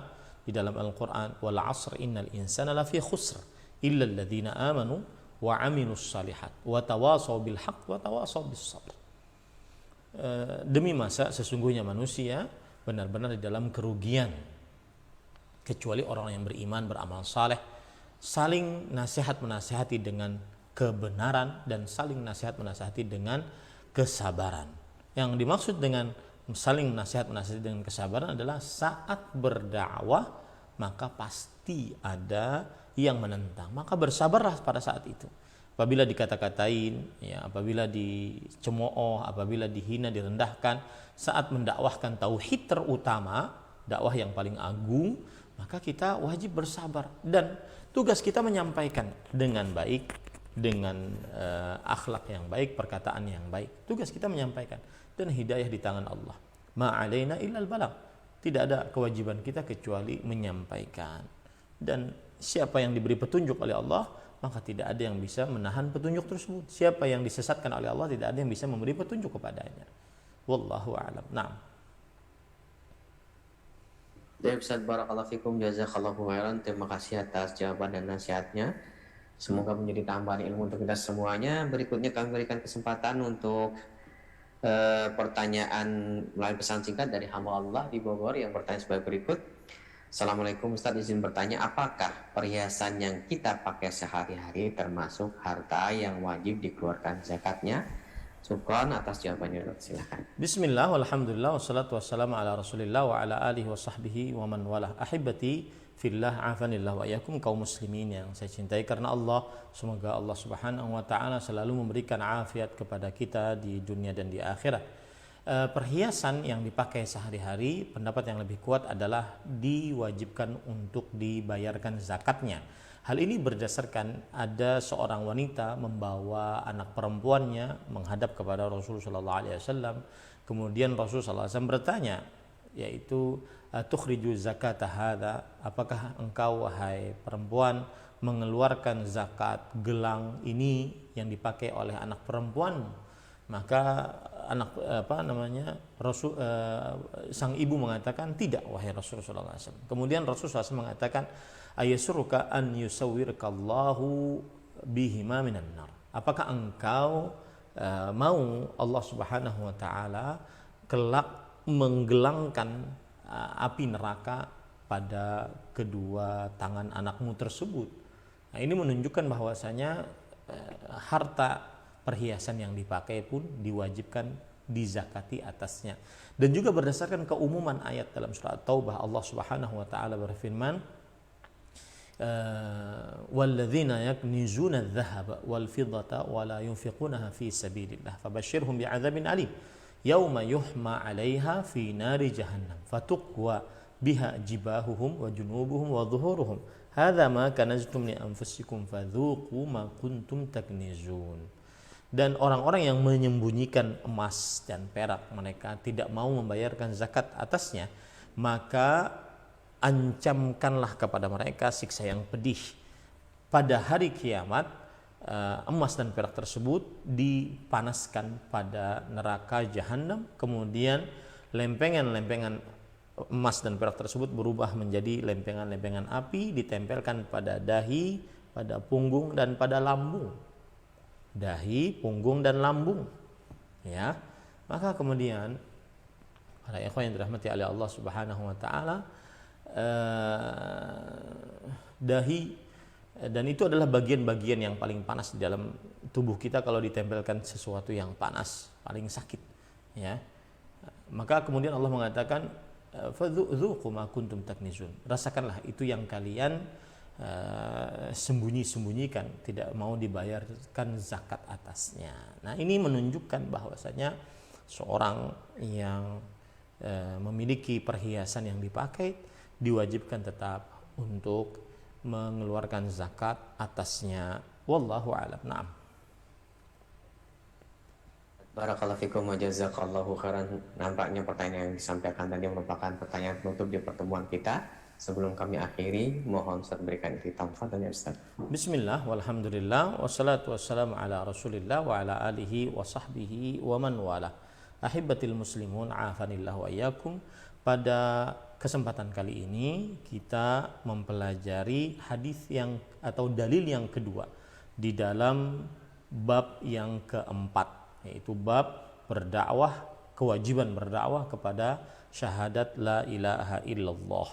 di dalam Al-Qur'an, wal 'asr innal insana lafi khusr illa alladziina amanu wa 'amilus shalihat wa tawasaw bil haqq wa tawasaw bis sabr. Demi masa sesungguhnya manusia benar-benar di dalam kerugian kecuali orang yang beriman, beramal saleh, saling nasihat menasihati dengan kebenaran dan saling nasihat menasihati dengan kesabaran. Yang dimaksud dengan saling nasihat menasihati dengan kesabaran adalah saat berdakwah maka pasti ada yang menentang, maka bersabarlah pada saat itu. Apabila dikata-katain, ya, apabila dicemooh, apabila dihina, direndahkan, saat mendakwahkan tauhid terutama, dakwah yang paling agung, maka kita wajib bersabar dan tugas kita menyampaikan dengan baik, dengan akhlak yang baik, perkataan yang baik. Tugas kita menyampaikan dan hidayah di tangan Allah. Ma 'alaina illal balagh. Tidak ada kewajiban kita kecuali menyampaikan. Dan siapa yang diberi petunjuk oleh Allah, maka tidak ada yang bisa menahan petunjuk tersebut. Siapa yang disesatkan oleh Allah, tidak ada yang bisa memberi petunjuk kepadanya. Wallahu a'lam. Naam. Baik Ustaz, barakallahu fikum, jazakallahu khairan. Terima kasih atas jawaban dan nasihatnya. Semoga menjadi tambahan ilmu untuk kita semuanya. Berikutnya kami berikan kesempatan untuk pertanyaan melalui pesan singkat dari hamba Allah di Bogor yang bertanya sebagai berikut. Assalamualaikum Ustaz, izin bertanya, apakah perhiasan yang kita pakai sehari-hari termasuk harta yang wajib dikeluarkan zakatnya? Syukran atas jawabannya, silakan. Bismillah, walhamdulillah, wassalatu wassalamu ala rasulillah wa ala alihi wa sahbihi wa man walah. Ahibati fillah, afanillah wa iyyakum, kaum muslimin yang saya cintai karena Allah. Semoga Allah Subhanahu wa taala selalu memberikan afiat kepada kita di dunia dan di akhirat. Perhiasan yang dipakai sehari-hari, pendapat yang lebih kuat adalah diwajibkan untuk dibayarkan zakatnya. Hal ini berdasarkan ada seorang wanita membawa anak perempuannya menghadap kepada Rasulullah SAW. Kemudian Rasulullah SAW bertanya, yaitu tukhriju zakat hadza, apakah engkau wahai perempuan mengeluarkan zakat gelang ini yang dipakai oleh anak perempuanmu? Maka sang ibu mengatakan, tidak wahai Rasulullah SAW. Kemudian Rasulullah SAW mengatakan, ayasurruka an yusawwirkallahu bihima minan nar. Apakah engkau mau Allah Subhanahu wa taala kelak menggelangkan api neraka pada kedua tangan anakmu tersebut? Nah, ini menunjukkan bahwasanya harta perhiasan yang dipakai pun diwajibkan dizakati atasnya. Dan juga berdasarkan keumuman ayat dalam surat Taubah, Allah Subhanahu wa taala berfirman, walladzina yaknizuna adh-dhahaba wal fiddata wa la yunfiqunaha fi sabilillah fabashshirhum bi'adzabin alim yauma yuhma 'alaiha fi nari jahannam fatuqwa biha jibahuhum wa junubuhum wa dhuhuruhum hadza ma kanaztum li anfusikum fadzuqu ma kuntum taknizun. Dan orang-orang yang menyembunyikan emas dan perak, mereka tidak mau membayarkan zakat atasnya, maka ancamkanlah kepada mereka siksa yang pedih. Pada hari kiamat, emas dan perak tersebut dipanaskan pada neraka jahanam, kemudian lempengan-lempengan emas dan perak tersebut berubah menjadi lempengan-lempengan api, ditempelkan pada dahi, pada punggung, dan pada lambung. Dahi, punggung, dan lambung, ya. Maka kemudian para ikhwan yang dirahmati oleh Allah Subhanahu wa taala, dahi, dan itu adalah bagian-bagian yang paling panas di dalam tubuh kita. Kalau ditempelkan sesuatu yang panas, paling sakit, ya. Maka kemudian Allah mengatakan, fadzuqu ma kuntum taknizun, rasakanlah itu yang kalian sembunyi-sembunyikan, tidak mau dibayarkan zakat atasnya. Nah, ini menunjukkan bahwasanya seorang yang memiliki perhiasan yang dipakai diwajibkan tetap untuk mengeluarkan zakat atasnya. Wallahu a'lam. Naam. Barakallahu fikum wa jazakallahu khairan. Nampaknya pertanyaan yang disampaikan tadi merupakan pertanyaan penutup di pertemuan kita. Sebelum kami akhiri, mohon Ustaz berikan iktitam. Fadhil ya Ustaz. Bismillah, walhamdulillah, wassalatu wassalamu ala rasulillah wa ala alihi wa sahbihi wa man wala. Ahibbatil muslimun, afanillahu wa iyyakum. Pada kesempatan kali ini kita mempelajari hadis yang atau dalil yang kedua di dalam bab yang keempat, yaitu bab berdakwah, kewajiban berdakwah kepada syahadat la ilaha illallah.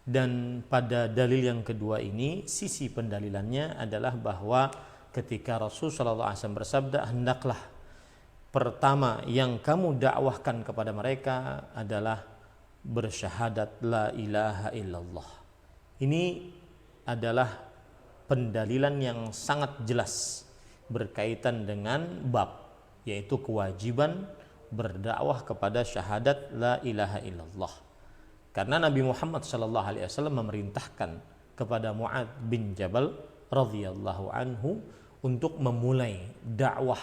Dan pada dalil yang kedua ini sisi pendalilannya adalah bahwa ketika Rasul sallallahu alaihi wasallam bersabda, hendaklah pertama yang kamu dakwahkan kepada mereka adalah bersyahadat la ilaha illallah. Ini adalah pendalilan yang sangat jelas berkaitan dengan bab, yaitu kewajiban berdakwah kepada syahadat la ilaha illallah. Karena Nabi Muhammad sallallahu alaihi wasallam memerintahkan kepada Mu'adz bin Jabal radhiyallahu anhu untuk memulai dakwah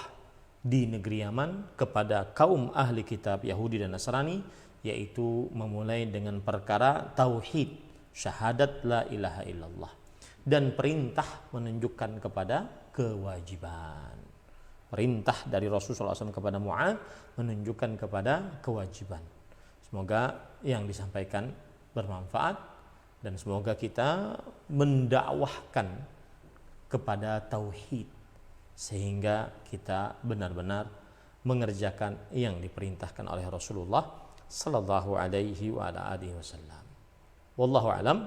di negeri Yaman kepada kaum ahli kitab Yahudi dan Nasrani, yaitu memulai dengan perkara tauhid, syahadat la ilaha illallah, dan perintah menunjukkan kepada kewajiban. Perintah dari Rasulullah SAW kepada Mu'adz menunjukkan kepada kewajiban. Semoga yang disampaikan bermanfaat dan semoga kita mendakwahkan kepada tauhid sehingga kita benar-benar mengerjakan yang diperintahkan oleh Rasulullah sallallahu alaihi wa ala alihi wasallam. Wallahu alam.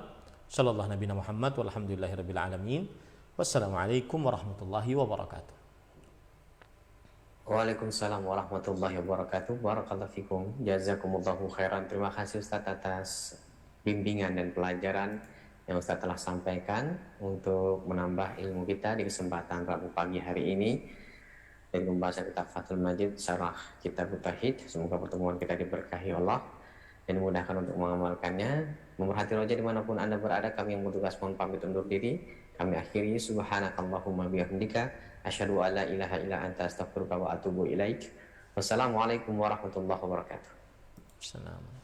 Sallallahu nabiyana Muhammad walhamdulillahirabbil alamin. Wassalamualaikum warahmatullahi wabarakatuh. Waalaikumsalam warahmatullahi wabarakatuh. Barakallahu fikum. Jazakumullahu khairan. Terima kasih Ustaz atas bimbingan dan pelajaran yang Ustaz telah sampaikan untuk menambah ilmu kita di kesempatan Rabu pagi hari ini dari pembahasan kitab Fathul Majid syarah kitab Tauhid. Semoga pertemuan kita diberkahi Allah dan dimudahkan untuk mengamalkannya. Memerhati roja dimanapun Anda berada, kami yang bertugas mohon pamit undur diri. Kami akhiri subhanakallahumma bihamdika asyhadu an la ilaha illa anta astaghfiruka wa atubu ilaik. Wassalamualaikum warahmatullahi wabarakatuh. Assalamualaikum.